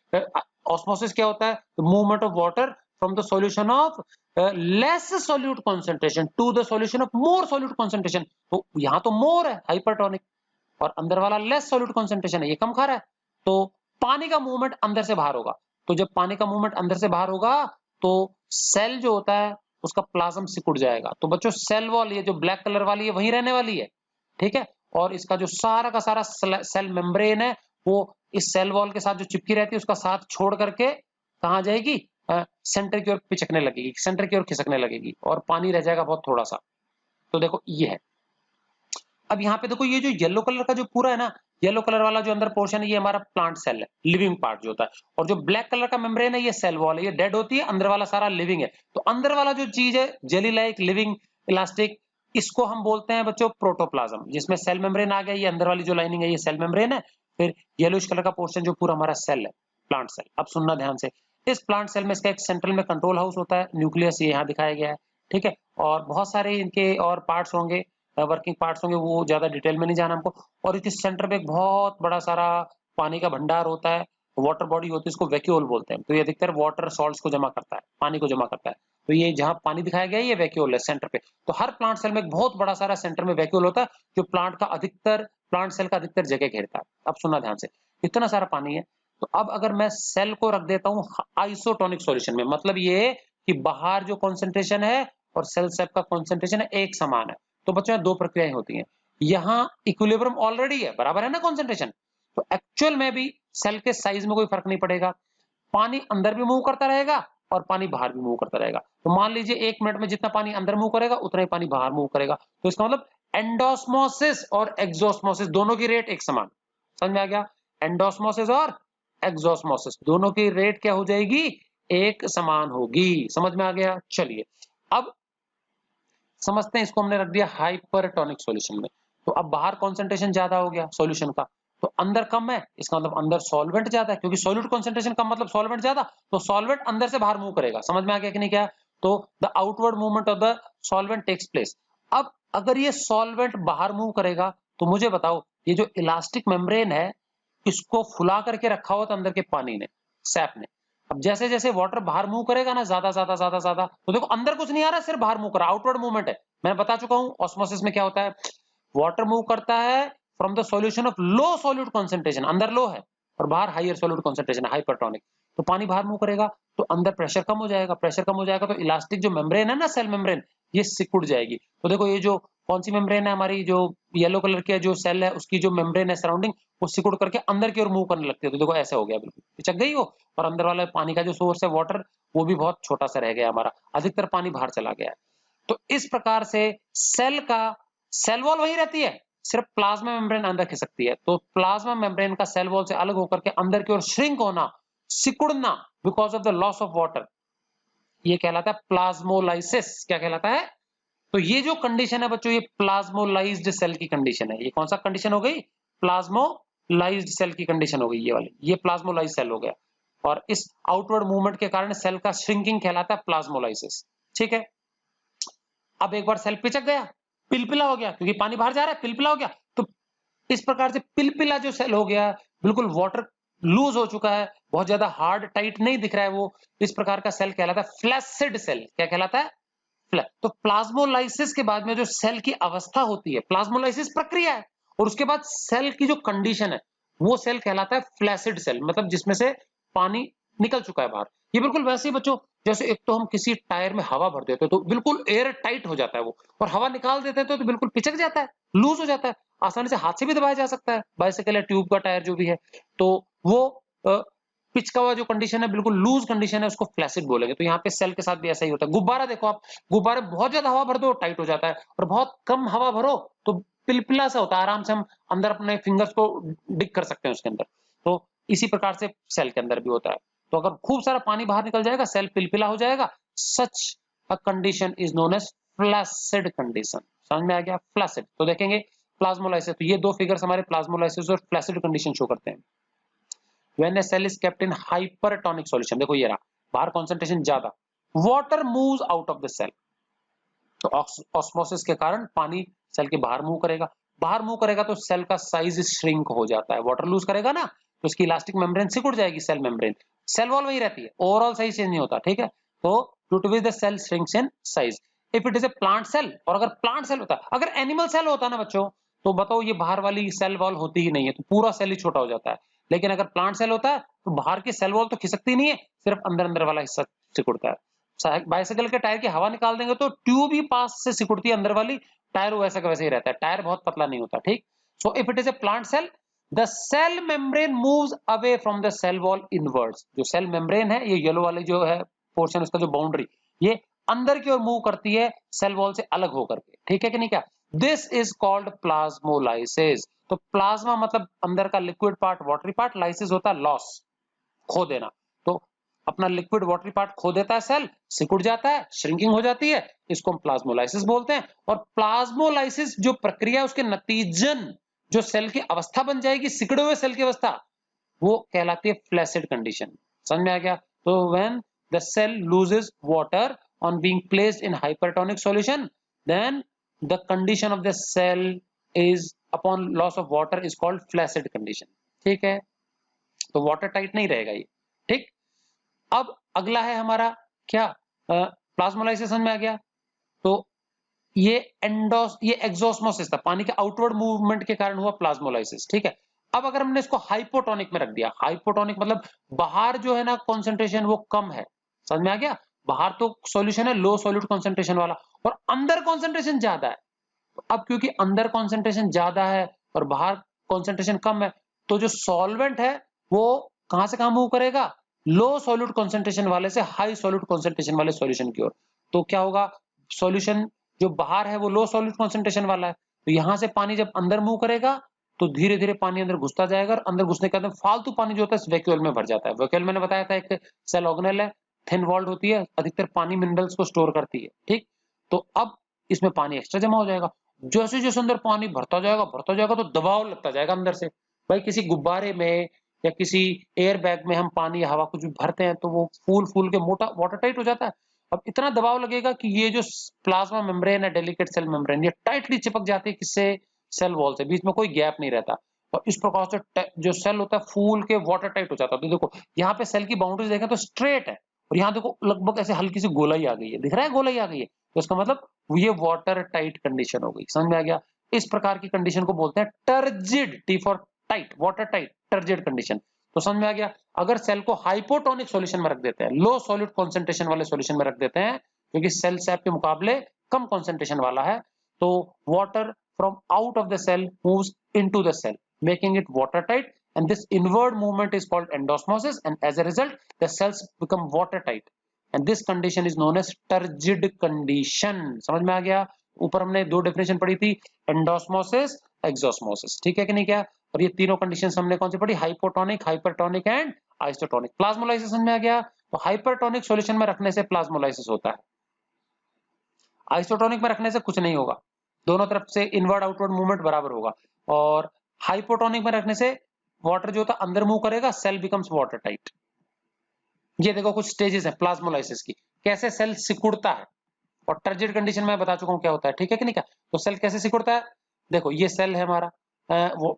ऑस्मोसिस क्या होता है, movement of water from the solution of less solute concentration to the solution of more solute concentration. तो यहाँ तो मोर है हाइपरटोनिक, और अंदर वाला लेस सॉल्यूट कॉन्सेंट्रेशन है, ये कम खा रहा है। तो पानी का मूवमेंट अंदर से बाहर होगा, तो जब पानी का मूवमेंट अंदर से बाहर होगा तो सेल जो होता है उसका प्लाज्म सिकुड़ जाएगा। तो बच्चों सेल वॉल ये जो ब्लैक कलर वाली है वहीं रहने वाली है। ठीक है, और इसका जो सारा का सारा सेल मेम्ब्रेन है वो इस सेल वॉल के साथ जो चिपकी रहती है उसका साथ छोड़ करके कहाँ जाएगी, सेंटर की ओर पिचकने लगेगी, सेंटर की ओर खिसकने लगेगी, और पानी रह जाएगा बहुत थोड़ा सा। तो देखो ये है। अब यहाँ पे देखो ये जो येलो कलर का जो पूरा है ना, येलो कलर वाला जो अंदर पोर्शन है ये हमारा प्लांट सेल है, लिविंग पार्ट जो होता है। और जो ब्लैक कलर का मेम्ब्रेन है ये सेल वॉल है, ये डेड होती है, अंदर वाला सारा लिविंग है। तो अंदर वाला जो चीज है जेली लाइक लिविंग इलास्टिक, इसको हम बोलते हैं बच्चों प्रोटोप्लाज्म, जिसमें सेल मेम्ब्रेन आ गया, ये अंदर वाली जो लाइनिंग है ये सेल मेम्ब्रेन है, फिर येलोइश कलर का पोर्शन जो पूरा हमारा सेल है, प्लांट सेल। अब सुनना ध्यान से, इस प्लांट सेल में इसका एक सेंट्रल में कंट्रोल हाउस होता है, न्यूक्लियस ये यहाँ दिखाया गया है। ठीक है, और बहुत सारे इनके और पार्ट्स होंगे, वर्किंग पार्ट्स होंगे, वो ज्यादा डिटेल में नहीं जाना हमको। और इसके सेंटर में एक बहुत बड़ा सारा पानी का भंडार होता है, वाटर बॉडी होती है, इसको वैक्यूल बोलते हैं। तो ये अधिकतर वाटर सॉल्ट्स को जमा करता है, पानी को जमा करता है। तो ये जहां पानी दिखाया गया है ये वैक्यूल है सेंटर पे। तो हर प्लांट सेल में एक बहुत बड़ा सारा सेंटर में वैक्यूल होता है जो प्लांट सेल का अधिकतर जगह घेरता है। अब सुनना ध्यान से, इतना सारा पानी है। तो अब अगर मैं सेल को रख देता हूँ आइसोटोनिक सॉल्यूशन में, मतलब ये कि बाहर जो कॉन्सेंट्रेशन है और सेल सेप का कॉन्सेंट्रेशन है एक समान है। तो बच्चों दो प्रक्रियाएं होती हैं, यहाँ इक्विलिब्रियम ऑलरेडी है, बराबर है ना कॉन्सेंट्रेशन, तो एक्चुअल में भी सेल के साइज में कोई फर्क नहीं पड़ेगा, पानी अंदर भी मूव करता रहेगा और पानी बाहर भी मूव करता रहेगा। तो मान लीजिए 1 मिनट में जितना पानी अंदर मूव करेगा उतना ही पानी बाहर मूव करेगा। तो इसका मतलब एंडोस्मोसिस और एक्सोस्मोसिस दोनों की रेट एक समान। समझ में आ गया? एंडोस्मोसिस और एक्सोस्मोसिस दोनों की रेट क्या हो जाएगी, एक समान होगी। समझ में आ गया? चलिए अब समझते हैं, इसको हमने रख दिया हाइपरटोनिक सॉल्यूशन में। तो अब बाहर कॉन्सेंट्रेशन ज्यादा हो गया सॉल्यूशन का, तो अंदर कम है, इसका मतलब अंदर सॉल्वेंट ज्यादा है, क्योंकि सॉल्यूट कॉन्सेंट्रेशन कम मतलब सॉल्वेंट ज्यादा, तो सॉल्वेंट अंदर से बाहर मूव करेगा। समझ में आ गया कि नहीं? क्या तो the outward movement of the solvent takes place. अब अगर ये सॉल्वेंट बाहर मूव करेगा तो मुझे बताओ ये जो इलास्टिक मेम्ब्रेन है इसको फुला करके रखा हुआ था अंदर के पानी ने, सैप ने। अब जैसे जैसे वाटर बाहर मूव करेगा ना ज्यादा ज्यादा ज्यादा ज्यादा, तो देखो अंदर कुछ नहीं आ रहा, सिर्फ बाहर मूव कर रहा, आउटवर्ड मूवमेंट है। मैं बता चुका हूं ऑस्मोसिस में क्या होता है, वाटर मूव करता है from the solution of low solute concentration, अंदर लो है और बाहर हायर सॉल्यूट कॉन्सेंट्रेशन हाइपरटोनिक, तो पानी बाहर मूव करेगा तो अंदर प्रेशर कम हो जाएगा, प्रेशर कम हो जाएगा तो इलास्टिक जो मेम्ब्रेन है ना, सेल मेम्ब्रेन, ये सिकुड़ जाएगी। तो देखो ये जो कौन सी मेम्ब्रेन है हमारी, जो येलो कलर की जो सेल है उसकी जो मेम्ब्रेन है सराउंडिंग, वो सिकुड़ करके अंदर की ओर मूव करने लगती है। तो देखो ऐसे हो गया, बिल्कुल पिचक गई वो, और अंदर वाला पानी का जो सोर्स है वाटर वो भी बहुत छोटा सा रह गया हमारा, अधिकतर पानी बाहर चला गया है। तो इस प्रकार से सेल का सेल वॉल वही रहती है, सिर्फ प्लाज्मा मेम्ब्रेन अंदर खिसकती है। तो प्लाज्मा मेम्ब्रेन का सेल वॉल से अलग होकर के अंदर की ओर श्रिंक होना, सिकुड़ना because of the loss of water, ये कहलाता है प्लाज्मोलाइसिस। क्या कहलाता है? तो ये जो कंडीशन है बच्चों, ये प्लाज्मोलाइज्ड सेल की कंडीशन है। ये कौन सा कंडीशन हो गई? प्लाज्मोलाइज्ड सेल की कंडीशन हो गई ये वाली, ये प्लाज्मोलाइज्ड सेल हो गया। और इस आउटवर्ड मूवमेंट के कारण सेल का श्रिंकिंग कहलाता है प्लाज्मोलाइसिस। ठीक है, अब एक बार सेल पिचक गया, पिलपिला हो गया, क्योंकि पानी बाहर जा रहा है, पिलपिला हो गया। तो इस प्रकार से पिलपिला जो सेल हो गया, बिल्कुल वाटर लूज हो चुका है, बहुत ज्यादा हार्ड टाइट नहीं दिख रहा है वो, इस प्रकार का सेल कहलाता है फ्लैसिड सेल। क्या कहलाता है? तो प्लाज्मोलाइसिस के बाद में जो सेल की अवस्था होती है, प्लाज्मोलाइसिस प्रक्रिया है, और उसके बाद सेल की जो कंडीशन है वो सेल कहलाता है फ्लैसिड सेल, मतलब जिसमें से पानी निकल चुका है बाहर। ये बिल्कुल वैसे ही बच्चों, जैसे एक तो हम किसी टायर में हवा भर देते हैं तो बिल्कुल एयर टाइट हो जाता है वो, और हवा निकाल देते हैं तो बिल्कुल पिचक जाता है, लूज हो जाता है, आसानी से हाथ से भी दबाया जा सकता है, बाइसाइकिल या ट्यूब का टायर जो भी है। तो वो पिच का हुआ जो कंडीशन है, बिल्कुल लूज कंडीशन है, उसको फ्लैसिड बोलेंगे। तो यहाँ पे सेल के साथ भी ऐसा ही होता है। गुब्बारा देखो आप, गुब्बारे बहुत ज्यादा हवा भर दो टाइट हो जाता है, और बहुत कम हवा भरो तो पिलपिला सा होता है, आराम से हम अंदर अपने फिंगर्स को डिग कर सकते हैं उसके अंदर। तो इसी प्रकार से सेल के अंदर भी होता है। तो अगर खूब सारा पानी बाहर निकल जाएगा, सेल पिलपिला हो जाएगा, such a condition is known as flaccid condition. समझ में आ गया? फ्लैसिड। तो देखेंगे प्लाज्मोलाइसिस, तो ये दो फिगर्स हमारे प्लाज्मोलाइसिस और फ्लैसिड कंडीशन शो करते हैं। When a cell is kept in hypertonic solution, देखो ये रहा, बाहर कॉन्सेंट्रेशन ज्यादा, water moves out of the cell, तो ऑस्मोसिस के कारण पानी सेल के बाहर मूव करेगा, बाहर मूव करेगा तो सेल का साइज श्रिंक हो जाता है, वाटर लूज करेगा ना तो उसकी इलास्टिक मेम्ब्रेन सिकुड़ जाएगी, सेल मेम्ब्रेन, सेल वॉल वही रहती है, ओवरऑल साइज चेंज नहीं होता। ठीक है, तो due to which the cell shrinks in size. If it is a plant cell, और अगर प्लांट सेल होता, अगर एनिमल सेल होता ना बच्चों, तो बताओ ये बाहर वाली सेल वॉल होती ही नहीं है, तो पूरा सेल ही छोटा हो जाता है। लेकिन अगर प्लांट सेल होता है तो बाहर की सेल वॉल तो खिसकती नहीं है, सिर्फ अंदर अंदर वाला हिस्सा सिकुड़ता है। बाइसाइकिल के टायर की हवा निकाल देंगे तो ट्यूब ही पास से सिकुड़ती है अंदर वाली, टायर वैसा का वैसे ही रहता है, टायर बहुत पतला नहीं होता। ठीक, so if it is a plant cell, the cell membrane moves away from the cell wall inwards. जो सेल मेम्ब्रेन है, ये येलो वाली जो है पोर्शन, उसका जो बाउंड्री, ये अंदर की ओर मूव करती है सेल वॉल से अलग होकर के। ठीक है कि नहीं? क्या दिस इज कॉल्ड प्लाज्मोलाइसिस। तो प्लाज्मा मतलब अंदर का liquid part, watery part, lysis होता है लॉस, खो देना। तो अपना लिक्विड वाटरी पार्ट खो देता है सेल, सिकुड़ जाता है, श्रिंकिंग हो जाती है, इसको हम प्लाज्मोलाइसिस बोलते हैं। और प्लाज्मोलाइसिस जो प्रक्रिया, उसके नतीजन जो सेल की अवस्था बन जाएगी, सिकुड़े हुए सेल की अवस्था, वो कहलाती है फ्लैसिड कंडीशन। समझ में आ गया? तो when the cell loses water on being placed in hypertonic solution, then the condition of the cell is upon loss of water is called flaccid condition. ठीक है, तो वाटर टाइट नहीं रहेगा ये। ठीक, अब अगला है हमारा क्या, प्लाज्मोलाइसिस समझ में आ गया। तो ये ये एक्सोस्मोसिस था, पानी के आउटवर्ड मूवमेंट के कारण हुआ प्लाज्मोलाइसिस। ठीक है, अब अगर हमने इसको हाइपोटोनिक में रख दिया, हाइपोटोनिक मतलब बाहर जो है ना कॉन्सेंट्रेशन वो कम है, समझ में आ गया? बाहर तो सॉल्यूशन है लो सॉल्यूट कॉन्सेंट्रेशन वाला, और अंदर कॉन्सेंट्रेशन ज्यादा है। तो अब क्योंकि अंदर कॉन्सेंट्रेशन ज्यादा है और बाहर कॉन्सेंट्रेशन कम है, तो जो सॉल्वेंट है वो कहां से कहां मूव करेगा? लो सॉल्यूट कॉन्सेंट्रेशन वाले से हाई सॉल्यूट कॉन्सेंट्रेशन वाले सॉल्यूशन की ओर। तो क्या होगा? सॉल्यूशन जो बाहर है वो लो सॉल्यूट कॉन्सेंट्रेशन वाला है, तो यहां से पानी जब अंदर मूव करेगा तो धीरे धीरे पानी अंदर घुसता जाएगा, और अंदर घुसने के बाद फालतू पानी जो होता है वैक्यूल में भर जाता है। वैक्यूल मैंने बताया था एक सेल ऑर्गेनेल है, थिन वॉल्ड होती है, अधिकतर पानी मिनरल्स को स्टोर करती है। ठीक, तो अब इसमें पानी एक्स्ट्रा जमा हो जाएगा, जैसे जैसे अंदर पानी भरता जाएगा तो दबाव लगता जाएगा अंदर से। भाई किसी गुब्बारे में या किसी एयर बैग में हम पानी या हवा कुछ भी भरते हैं तो वो फूल फूल के मोटा वाटर टाइट हो जाता है, अब इतना दबाव लगेगा कि ये जो प्लाज्मा मेम्ब्रेन है, डेलिकेट सेल मेम्ब्रेन, ये टाइटली चिपक जाती है किससे, सेल वॉल से, बीच में कोई गैप नहीं रहता। और इस प्रकार से जो सेल होता है फूल के वाटर टाइट हो जाता है। तो देखो यहाँ पे सेल की बाउंड्रीज देखें तो स्ट्रेट है, और यहाँ देखो लगभग ऐसे हल्की सी गोलाई आ गई है, दिख रहा है गोलाई आ गई है, तो इसका मतलब ये वाटर टाइट कंडीशन हो गई। समझ में आ गया? इस प्रकार की कंडीशन को बोलते हैं turgid, T for tight, water tight, turgid condition. तो समझ में आ गया? अगर सेल को हाइपोटोनिक सॉल्यूशन में रख देते हैं, लो सॉलिड कॉन्सेंट्रेशन वाले सॉल्यूशन में रख देते हैं, क्योंकि सेल सैप के मुकाबले कम कॉन्सेंट्रेशन वाला है, तो water from out of the cell moves into the cell, making it water tight, and this inward movement is called endosmosis, and as a result the cells become watertight, and this condition is known as turgid condition। समझ में आ गया? ऊपर हमने दो definition पढ़ी थी, endosmosis, exosmosis, ठीक है कि नहीं? क्या? और ये तीनों कंडीशंस हमने कौन सी पढ़ी? Hypotonic, hypertonic and isotonic. Plasmolysis समझ में आ गया? तो हाइपरटोनिक सॉल्यूशन में रखने से प्लाज्मोलाइसिस होता है, आइसोटोनिक में रखने से कुछ नहीं होगा, दोनों तरफ से इनवर्ड आउटवर्ड मूवमेंट बराबर होगा। और हाइपोटोनिक में रखने से वाटर जो होता है अंदर मूव करेगा, सेल बिकम्स वाटर टाइट। ये देखो कुछ स्टेजेस हैं प्लाज्मोलाइसिस की, कैसे सेल सिकुड़ता है। और टर्जिड कंडीशन में बता चुका हूं क्या होता है, ठीक है कि नहीं? क्या तो सेल कैसे सिकुड़ता है? देखो ये सेल है हमारा वो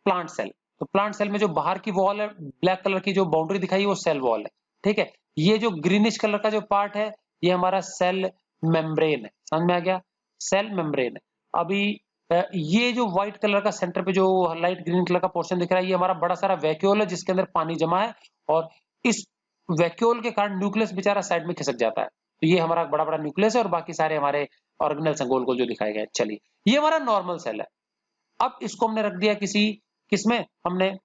प्लांट सेल, तो प्लांट सेल में जो बाहर की वॉल है, ब्लैक कलर की जो बाउंड्री दिखाई है वो सेल वॉल है, ठीक है। ये जो ग्रीनिश कलर का जो पार्ट है ये हमारा सेल मेम्ब्रेन है। समझ में आ गया? सेल मेम्ब्रेन है। अभी ये जो व्हाइट कलर का सेंटर पे जो लाइट ग्रीन कलर का पोर्शन दिख रहा है, ये हमारा बड़ा सारा वैक्यूल है जिसके अंदर पानी जमा है, और इस वैक्यूल के कारण न्यूक्लियस बेचारा साइड में खिसक जाता है। तो ये हमारा बड़ा बड़ा न्यूक्लियस है और बाकी सारे हमारे ऑर्गेनेल्स हैं गोल गोल जो दिखाए गए। चलिए ये हमारा नॉर्मल सेल है। अब इसको हमने रख दिया किसी किसमें, हमने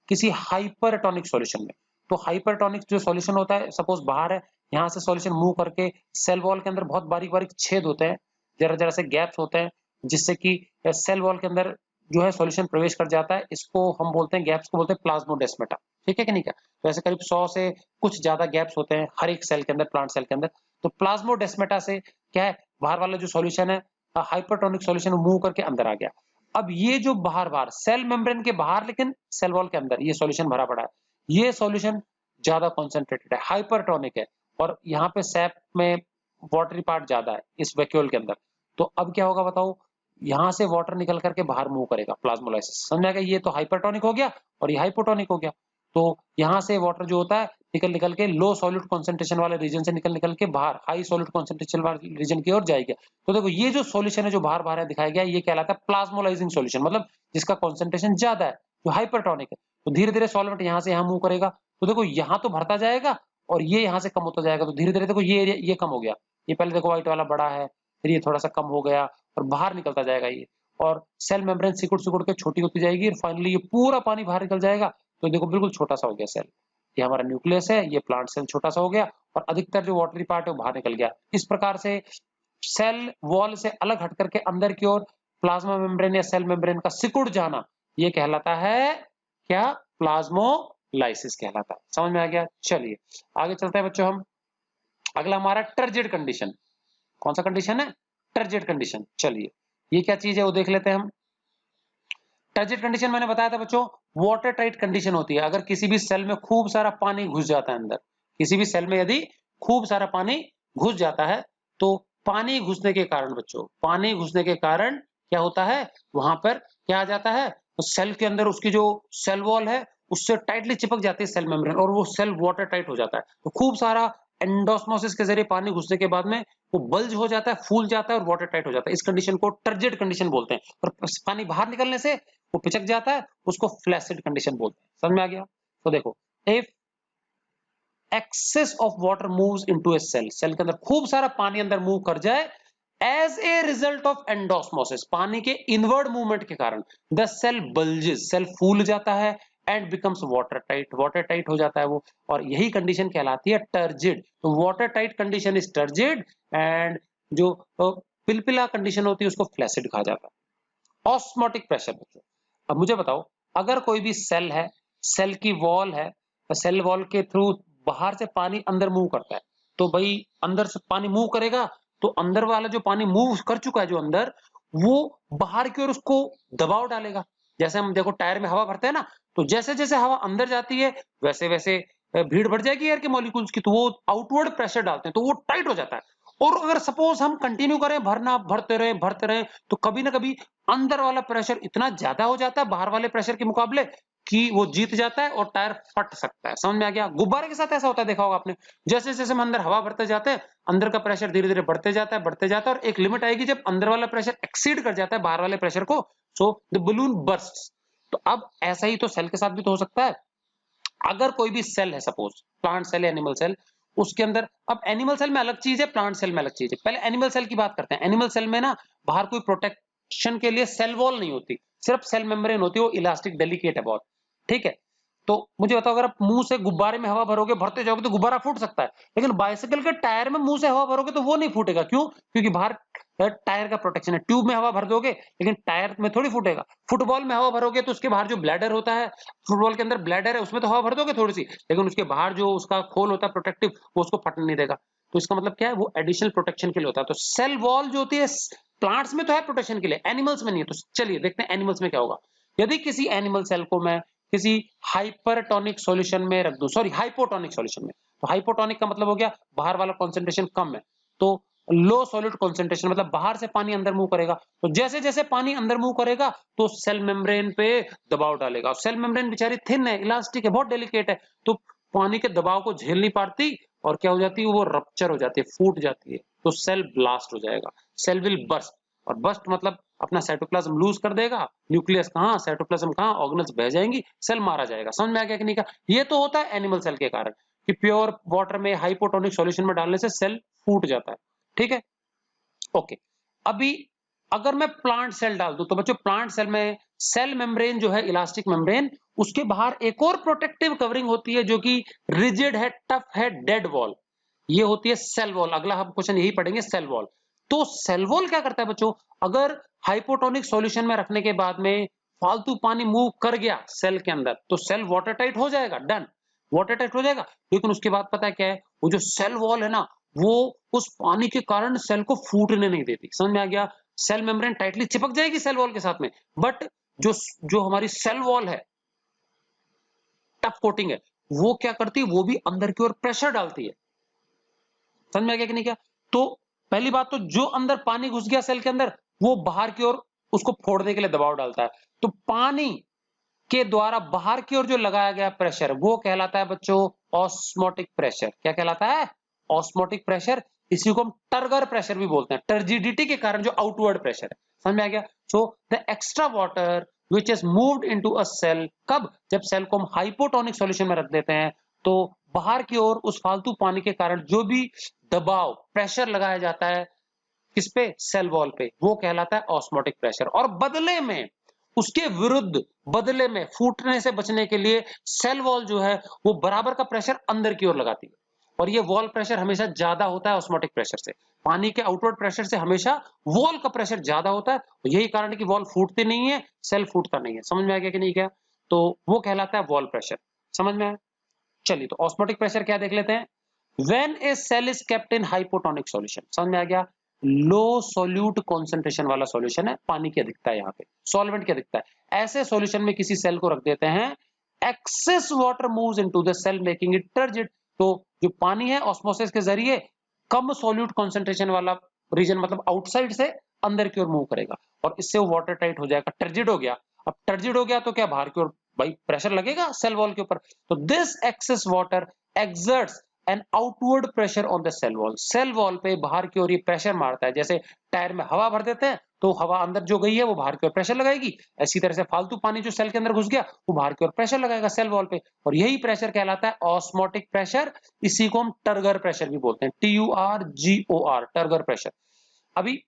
किसी हाइपरटोनिक सॉल्यूशन में। तो हाइपरटोनिक जो सॉल्यूशन होता है, सपोज बाहर है, यहाँ से सॉल्यूशन मूव करके सेल वॉल के अंदर बहुत बारीक बारीक छेद होते हैं, जरा जरा से गैप्स होते हैं, जिससे कि सेल वॉल के अंदर जो है सॉल्यूशन प्रवेश कर जाता है। इसको हम बोलते हैं, गैप्स को बोलते हैं प्लाज्मोडेस्माटा, ठीक है कि नहीं? क्या तो ऐसे करीब 100 से कुछ ज्यादा गैप्स होते हैं हर एक सेल के अंदर, प्लांट सेल के अंदर। तो प्लाज्मोडेस्माटा से क्या है, बाहर वाला जो सॉल्यूशन है हाइपरटोनिक सॉल्यूशन मूव करके अंदर आ गया। अब ये जो बाहर बाहर सेल मेम्ब्रेन के बाहर लेकिन सेल वॉल के अंदर ये सॉल्यूशन भरा पड़ा है, ये सॉल्यूशन ज्यादा कॉन्सेंट्रेटेड है, हाइपरटोनिक है, और यहाँ पे सैप में वाटरी पार्ट ज्यादा है इस वैक्यूल के अंदर। तो अब क्या होगा बताओ, यहाँ से वाटर निकल करके बाहर मूव करेगा, प्लाज्मोलाइसिस। समझ में आ गया? ये तो हाइपरटोनिक हो गया और ये हाइपोटोनिक हो गया। तो यहाँ से वाटर जो होता है निकल निकल के लो सॉलिड कॉन्सेंट्रेशन वाले रीजन से निकल निकल के बाहर हाई सॉलिड कॉन्सेंट्रेशन वाले रीजन की ओर जाएगा। तो देखो ये जो सॉल्यूशन है जो बाहर बाहर है दिखाया गया, ये कहलाता है प्लाज्मोलाइजिंग सॉल्यूशन, मतलब जिसका कॉन्सेंट्रेशन ज्यादा है, जो हाइपरटोनिक है। तो धीरे धीरे सॉल्वेंट यहाँ से यहाँ मूव करेगा, तो देखो यहाँ तो भरता जाएगा और ये यहाँ से कम होता जाएगा। तो धीरे धीरे देखो ये कम हो गया, ये पहले देखो व्हाइट वाला बड़ा है, फिर ये थोड़ा सा कम हो गया और बाहर निकलता जाएगा ये, और सेल मेम्ब्रेन सिकुड़ सिकुड़ के छोटी होती जाएगी और फाइनली ये पूरा पानी बाहर निकल जाएगा। तो देखो बिल्कुल छोटा सा हो गया सेल, ये हमारा न्यूक्लियस है, ये प्लांट सेल छोटा सा हो गया और अधिकतर जो वाटरी पार्ट है वो बाहर निकल गया। इस प्रकार से सेल वॉल से अलग हट करके अंदर की ओर प्लाज्मा मेम्ब्रेन या सेल मेम्ब्रेन का सिकुड़ जाना, ये कहलाता है क्या? प्लाज्मोलाइसिस कहलाता है। समझ में आ गया? चलिए आगे चलते हैं बच्चों हम। अगला हमारा टर्जिड कंडीशन। कौन सा कंडीशन है? Turgid condition. चलिए ये क्या चीज है वो देख लेते हैं हम। टर्जिड कंडीशन मैंने बताया था बच्चों, वाटर टाइट कंडीशन होती है। अगर किसी भी सेल में खूब सारा पानी घुस जाता है अंदर, किसी भी सेल में यदि खूब सारा पानी घुस जाता है, तो पानी घुसने के कारण बच्चों, पानी घुसने के कारण क्या होता है, वहां पर क्या आ जाता है, तो सेल के अंदर उसकी जो सेल वॉल है उससे टाइटली चिपक जाती है सेल मेम्ब्रेन, और वो सेल वाटर टाइट हो जाता है। तो खूब सारा एंडोस्मोसिस के जरिए पानी घुसने के बाद में वो बल्ज हो जाता है, फूल जाता है और वाटर टाइट हो जाता है। इस कंडीशन को टर्जिड कंडीशन बोलते हैं। और पानी बाहर निकलने से वो पिचक जाता है, उसको फ्लैसिड कंडीशन बोलते हैं। समझ में आ गया? तो देखो, if excess of water moves into a cell, cell के अंदर खूब सारा पानी अंदर मूव कर जाए as a result of endosmosis, पानी के इनवर्ड मूवमेंट के कारण, द सेल बल्जेस, सेल फूल जाता है, and becomes water tight, water tight हो जाता है वो, और यही कंडीशन कहलाती है टर्जिड। तो water tight condition is turgid, and जो पिलपिला कंडीशन होती है उसको फ्लैसिड कहा जाता है। ऑस्मोटिक प्रेशर बच्चों, अब मुझे बताओ, अगर कोई भी सेल है, सेल की वॉल है, सेल वॉल के थ्रू बाहर से पानी अंदर मूव करता है, तो भाई अंदर से पानी मूव करेगा, तो अंदर वाला जो पानी मूव कर चुका है जो अंदर, वो बाहर की ओर उसको दबाव डालेगा। जैसे हम देखो टायर में हवा भरते हैं ना, तो जैसे जैसे हवा अंदर जाती है वैसे वैसे भीड़ बढ़ जाएगी एयर के मॉलिक्यूल्स की, तो वो आउटवर्ड प्रेशर डालते हैं तो वो टाइट हो जाता है। और अगर सपोज हम कंटिन्यू करें भरना, भरते रहे तो कभी ना कभी अंदर वाला प्रेशर इतना ज्यादा हो जाता है बाहर वाले प्रेशर के मुकाबले कि वो जीत जाता है और टायर फट सकता है। समझ में आ गया? गुब्बारे के साथ ऐसा होता है, देखा होगा आपने। जैसे जैसे हम अंदर हवा भरते जाते हैं, अंदर का प्रेशर धीरे धीरे बढ़ते जाता है और एक लिमिट आएगी जब अंदर वाला प्रेशर एक्सीड कर जाता है बाहर वाले प्रेशर को, सो द बलून बर्स्ट। तो अब ऐसा ही तो सेल के साथ भी तो हो सकता है। अगर कोई भी सेल है, सपोज प्लांट सेल या एनिमल सेल, उसके अंदर, अब एनिमल सेल में अलग चीज है, प्लांट सेल में अलग चीज है। पहले एनिमल सेल की बात करते हैं। एनिमल सेल में ना बाहर कोई प्रोटेक्शन के लिए सेल वॉल नहीं होती, सिर्फ सेल मेम्ब्रेन होती है, वो इलास्टिक डेलिकेट है बहुत, ठीक है। तो मुझे बताओ, अगर आप मुंह से गुब्बारे में हवा भरोगे, भरते जाओगे तो गुब्बारा फूट सकता है, लेकिन बाइसिकल के टायर में मुंह से हवा भरोगे तो वो नहीं फूटेगा। क्यों? क्योंकि बाहर टायर का प्रोटेक्शन है। ट्यूब में हवा भर दोगे लेकिन टायर में थोड़ी फूटेगा। फुटबॉल में हवा भरोगे तो उसके बाहर जो ब्लैडर होता है, फुटबॉल के अंदर ब्लैडर है, उसमें तो हवा भर दोगे थोड़ी सी, लेकिन उसके बाहर जो उसका खोल होता है प्रोटेक्टिव, वो उसको फटने नहीं देगा। तो इसका मतलब क्या है? वो एडिशनल प्रोटेक्शन के लिए होता है। तो सेल वॉल जो होती है प्लांट्स में तो है प्रोटेक्शन के लिए, एनिमल्स में नहीं है। तो चलिए देखते हैं एनिमल्स में क्या होगा। यदि किसी एनिमल सेल को मैं किसी हाइपरटोनिक सॉल्यूशन में रख दूं, सॉरी हाइपोटोनिक सॉल्यूशन में, तो हाइपोटोनिक का मतलब हो गया बाहर वाला कॉन्सेंट्रेशन कम है, तो लो सॉलिड कॉन्सेंट्रेशन मतलब बाहर से पानी अंदर मूव करेगा। तो जैसे जैसे पानी अंदर मूव करेगा तो सेल मेम्ब्रेन पे दबाव डालेगा। सेल मेम्ब्रेन बेचारी थिन है, इलास्टिक है, बहुत डेलिकेट है, तो पानी के दबाव को झेल नहीं पाती और क्या हो जाती है? वो रप्चर हो जाती है, फूट जाती है, तो सेल ब्लास्ट हो जाएगा, सेल विल बर्स्ट। और बर्स्ट मतलब अपना साइटोप्लाज्म लूज कर देगा, न्यूक्लियस कहाँ, साइटोप्लाज्म कहाँ, ऑर्गेनल्स बह जाएंगी, सेल मारा जाएगा। समझ में आ गया कि नहीं? का ये तो होता है एनिमल सेल के कारण कि प्योर वाटर में हाइपोटोनिक सॉल्यूशन में डालने से सेल फूट जाता है, ठीक है। ओके, अभी अगर मैं प्लांट सेल डाल दूं तो बच्चों प्लांट सेल में सेल मेम्ब्रेन जो है इलास्टिक मेम्ब्रेन, उसके बाहर एक और प्रोटेक्टिव कवरिंग होती है जो कि रिजिड है, टफ है, डेड वॉल, ये होती है सेल वॉल। अगला हम क्वेश्चन यही पढ़ेंगे, सेल वॉल। तो सेल वॉल क्या करता है बच्चों? अगर हाइपोटोनिक सॉल्यूशन में रखने के बाद में फालतू पानी मूव कर गया सेल के अंदर तो सेल वाटर टाइट हो जाएगा, डन, वाटर टाइट हो जाएगा। लेकिन उसके बाद पता है क्या है? वो जो सेल वॉल है ना, वो उस पानी के कारण सेल को फूटने नहीं देती। समझ में आ गया? सेल मेम्ब्रेन टाइटली चिपक जाएगी सेल वॉल के साथ में, बट जो जो हमारी सेल वॉल है, टफ कोटिंग है, वो क्या करती है? वो भी अंदर की ओर प्रेशर डालती है। समझ में आ गया कि नहीं? क्या तो पहली बात तो जो अंदर पानी घुस गया सेल के अंदर, वो बाहर की ओर उसको फोड़ने के लिए दबाव डालता है। तो पानी के द्वारा बाहर की ओर जो लगाया गया प्रेशर वो कहलाता है बच्चों ऑस्मोटिक प्रेशर। क्या कहलाता है? Osmotic pressure. इसी को हम टर्गर प्रेशर भी बोलते हैं, टर्जिडिटी के कारण जो आउटवर्ड प्रेशर है। समझ में आ गया? So the extra water which is moved into a cell, कब? जब सेल को हम हाइपोटोनिक सॉल्यूशन में रख देते हैं तो बाहर की ओर उस फालतू पानी के कारण जो भी दबाव प्रेशर लगाया जाता है किस पे? सेल वॉल पे, वो कहलाता है ऑस्मोटिक प्रेशर। और बदले में उसके विरुद्ध, बदले में फूटने से बचने के लिए सेल वॉल जो है वो बराबर का प्रेशर अंदर की ओर लगाती है। और ये वॉल प्रेशर हमेशा ज्यादा होता है ऑस्मोटिक प्रेशर से, पानी के आउटवर्ड प्रेशर से हमेशा वॉल का प्रेशर ज्यादा होता है। यही कारण है कि वॉल फूटती नहीं है, सेल फूटता नहीं है। समझ में आ गया कि नहीं? क्या तो वो कहलाता है वॉल प्रेशर। समझ में आया? चलिए, तो ऑस्मोटिक प्रेशर क्या देख लेते हैं। When a cell is kept in hypotonic solution, समझ में आ गया? लो सोल्यूट कॉन्सेंट्रेशन वाला सॉल्यूशन है, पानी की अधिकता है, यहाँ पे सॉल्वेंट की अधिकता है। ऐसे सॉल्यूशन में किसी सेल को रख देते हैं, excess water moves into the cell making it turgid. तो जो पानी है ऑस्मोसिस के जरिए कम सोल्यूट कॉन्सेंट्रेशन वाला रीजन मतलब आउटसाइड से अंदर की ओर मूव करेगा और इससे वो वाटर टाइट हो जाएगा, टर्जिड हो गया। अब टर्जिड हो गया तो क्या बाहर की ओर भाई प्रेशर लगेगा सेल वॉल के ऊपर। तो this excess water exerts an outward pressure on the cell wall, cell wall पे बाहर की ओर ये प्रेशर मारता है। जैसे टायर में हवा भर देते हैं तो हवा अंदर जो गई है वो बाहर की ओर प्रेशर लगाएगी, इसी तरह से फालतू पानी जो सेल के अंदर घुस गया वो बाहर की ओर प्रेशर लगाएगा सेल वॉल पे, और यही प्रेशर कहलाता है ऑस्मोटिक प्रेशर। इसी को हम टर्गर प्रेशर भी बोलते हैं, TURGOR, टर्गर प्रेशर। अभी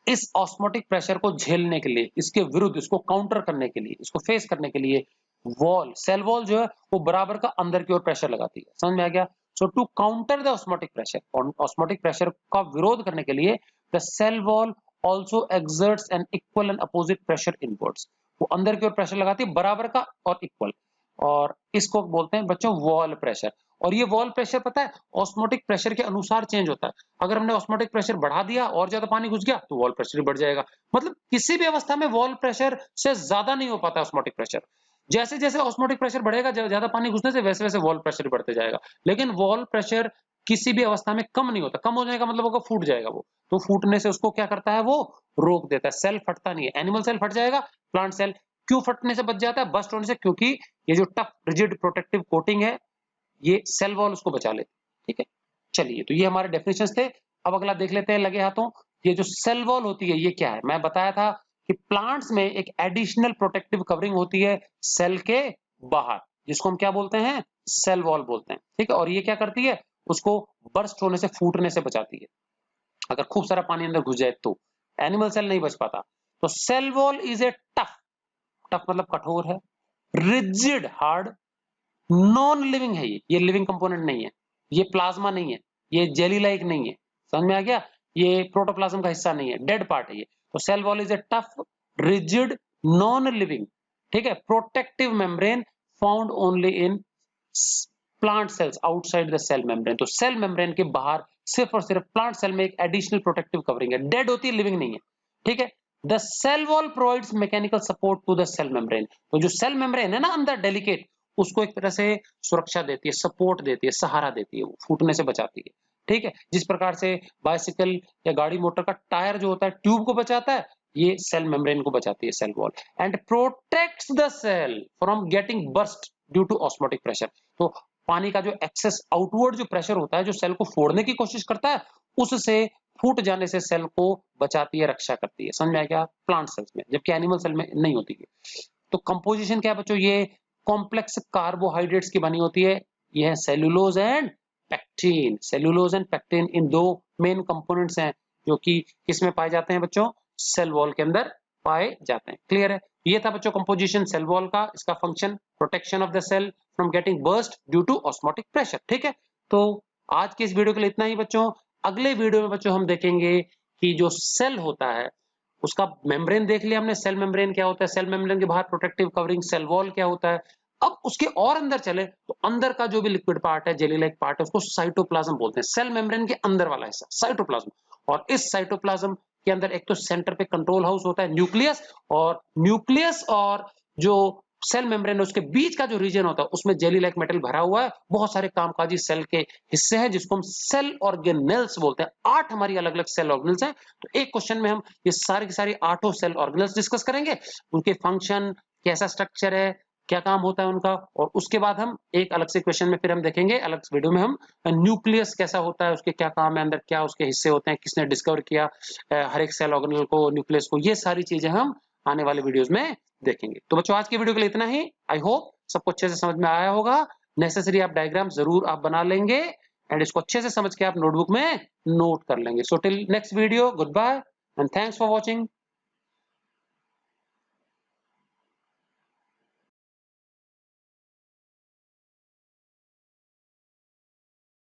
इस ऑस्मोटिक प्रेशर को झेलने के लिए, इसके विरुद्ध, इसको काउंटर करने के लिए, इसको फेस करने के लिए वॉल, सेल वॉल जो है वो बराबर का अंदर की ओर प्रेशर लगाती है। समझ में आ गया? So to counter the osmotic pressure, osmotic pressure का विरोध करने के लिए the cell wall also exerts an equal and opposite pressure inwards, वो अंदर की ओर प्रेशर लगाती है बराबर का और इक्वल, और इसको बोलते हैं बच्चों वॉल प्रेशर। और ये वॉल प्रेशर पता है ऑस्मोटिक प्रेशर के अनुसार चेंज होता है। अगर हमने ऑस्मोटिक प्रेशर बढ़ा दिया और ज्यादा पानी घुस गया तो वॉल प्रेशर भी बढ़ जाएगा। मतलब किसी भी अवस्था में वॉल प्रेशर से ज्यादा नहीं हो पाता ऑस्मोटिक प्रेशर। जैसे जैसे ऑस्मोटिक प्रेशर बढ़ेगा, ज्यादा पानी घुसने से वैसे वैसे वॉल प्रेशर बढ़ते जाएगा। लेकिन वॉल प्रेशर किसी भी अवस्था में कम नहीं होता। कम हो जाने का मतलब होगा फूट जाएगा वो। तो फूटने से उसको क्या करता है, वो रोक देता है। सेल फटता नहीं है। एनिमल सेल फट जाएगा, प्लांट सेल क्यों फटने से बच जाता है, बस्ट होने से? क्योंकि ये जो टफ रिजिड प्रोटेक्टिव कोटिंग है, ये सेल वॉल उसको बचा लेती है। ठीक है, चलिए, तो ये हमारे डेफिनेशंस थे। अब अगला देख लेते हैं लगे हाथों। ये जो सेल वॉल होती है ये क्या है? मैं बताया था कि प्लांट्स में एक एडिशनल प्रोटेक्टिव कवरिंग होती है सेल के बाहर, जिसको हम क्या बोलते हैं, सेल वॉल बोलते हैं। ठीक है, और ये क्या करती है, उसको बर्स्ट होने से, फूटने से बचाती है। अगर खूब सारा पानी अंदर घुस जाए तो एनिमल सेल नहीं बच पाता। तो cell wall is a tough, tough मतलब कठोर है, रिजिड हार्ड, नॉन लिविंग है। ये लिविंग कंपोनेंट नहीं है, ये प्लाज्मा नहीं है, ये जेली लाइक नहीं है। समझ में आ गया? ये प्रोटोप्लाज्म का हिस्सा नहीं है, डेड पार्ट है ये। तो cell wall is a tough, rigid, non living, ठीक है, protective membrane found only in plant cells outside the cell membrane. तो सेल मेम्ब्रेन के बाहर सिर्फ और सिर्फ प्लांट सेल में एक एडिशनल प्रोटेक्टिव कवरिंग है। डेड होती है, लिविंग नहीं है। ठीक है, the cell wall provides mechanical support to the cell membrane. तो जो सेल मेम्ब्रेन है ना अंदर डेलिकेट, उसको एक तरह से सुरक्षा देती है, सपोर्ट देती है, सहारा देती है, वो फूटने से बचाती है। ठीक है, जिस प्रकार से बाइसिकल या गाड़ी मोटर का टायर जो होता है ट्यूब को बचाता है, ये सेल मेम्ब्रेन को बचाती है cell wall. And protects the cell from getting burst due to osmotic pressure. तो पानी का जो एक्सेस आउटवर्ड जो प्रेशर होता है, जो सेल को फोड़ने की कोशिश करता है, उससे फूट जाने से सेल को बचाती है, रक्षा करती है। समझ में आया क्या? प्लांट सेल्स में, जबकि एनिमल सेल में नहीं होती है। तो कंपोजिशन क्या है बच्चों? ये कॉम्प्लेक्स कार्बोहाइड्रेट्स की बनी होती है। ये है cellulose and pectin. Cellulose and pectin इन दो मेन कंपोनेंट्स हैं, जो कि किसमें पाए जाते हैं बच्चों? सेल वॉल के अंदर पाए जाते हैं। क्लियर है? ये था बच्चों कंपोजिशन सेल वॉल का, इसका function protection of the cell from getting burst due to osmotic pressure. ठीक है, तो आज के इस वीडियो के लिए इतना ही बच्चों। अगले वीडियो में बच्चों हम देखेंगे कि जो सेल होता है उसका मेम्ब्रेन देख लिया हमने, सेल मेम्ब्रेन क्या होता है, सेल मेम्ब्रेन के बाहर प्रोटेक्टिव कवरिंग सेल वॉल क्या होता है। अब उसके और अंदर चले तो अंदर का जो भी लिक्विड पार्ट है, जेली लाइक पार्ट है, उसको साइटोप्लाज्म बोलते हैं। सेल मेम्ब्रेन के अंदर वाला हिस्सा साइटोप्लाज्म। और इस साइटोप्लाज्म के अंदर एक तो सेंटर पे कंट्रोल हाउस होता है, न्यूक्लियस, और न्यूक्लियस और जो सेल मेम्ब्रेन है उसके बीच का जो रीजन होता है उसमें जेली लाइक मेटल भरा हुआ है। बहुत सारे कामकाजी सेल के हिस्से हैं जिसको हम सेल ऑर्गेनेल्स बोलते हैं। 8 हमारी अलग अलग सेल ऑर्गेनेल्स हैं। तो एक क्वेश्चन में हम ये सारी की सारी 8 सेल ऑर्गेनेल्स डिस्कस करेंगे, उनके फंक्शन, कैसा स्ट्रक्चर है, क्या काम होता है उनका। और उसके बाद हम एक अलग से क्वेश्चन में फिर हम देखेंगे, अलग वीडियो में हम न्यूक्लियस कैसा होता है, उसके क्या काम है, अंदर क्या उसके हिस्से होते हैं, किसने डिस्कवर किया हर एक सेल ऑर्गेनेल को, न्यूक्लियस को। ये सारी चीजें हम आने वाले वीडियोस में देखेंगे। तो बच्चों आज की वीडियो के लिए इतना ही। आई होप सबको अच्छे से समझ में आया होगा। नेसेसरी आप डायग्राम जरूर आप बना लेंगे एंड इसको अच्छे से समझ के आप नोटबुक में नोट कर लेंगे। So till next video, good bye and thanks for watching.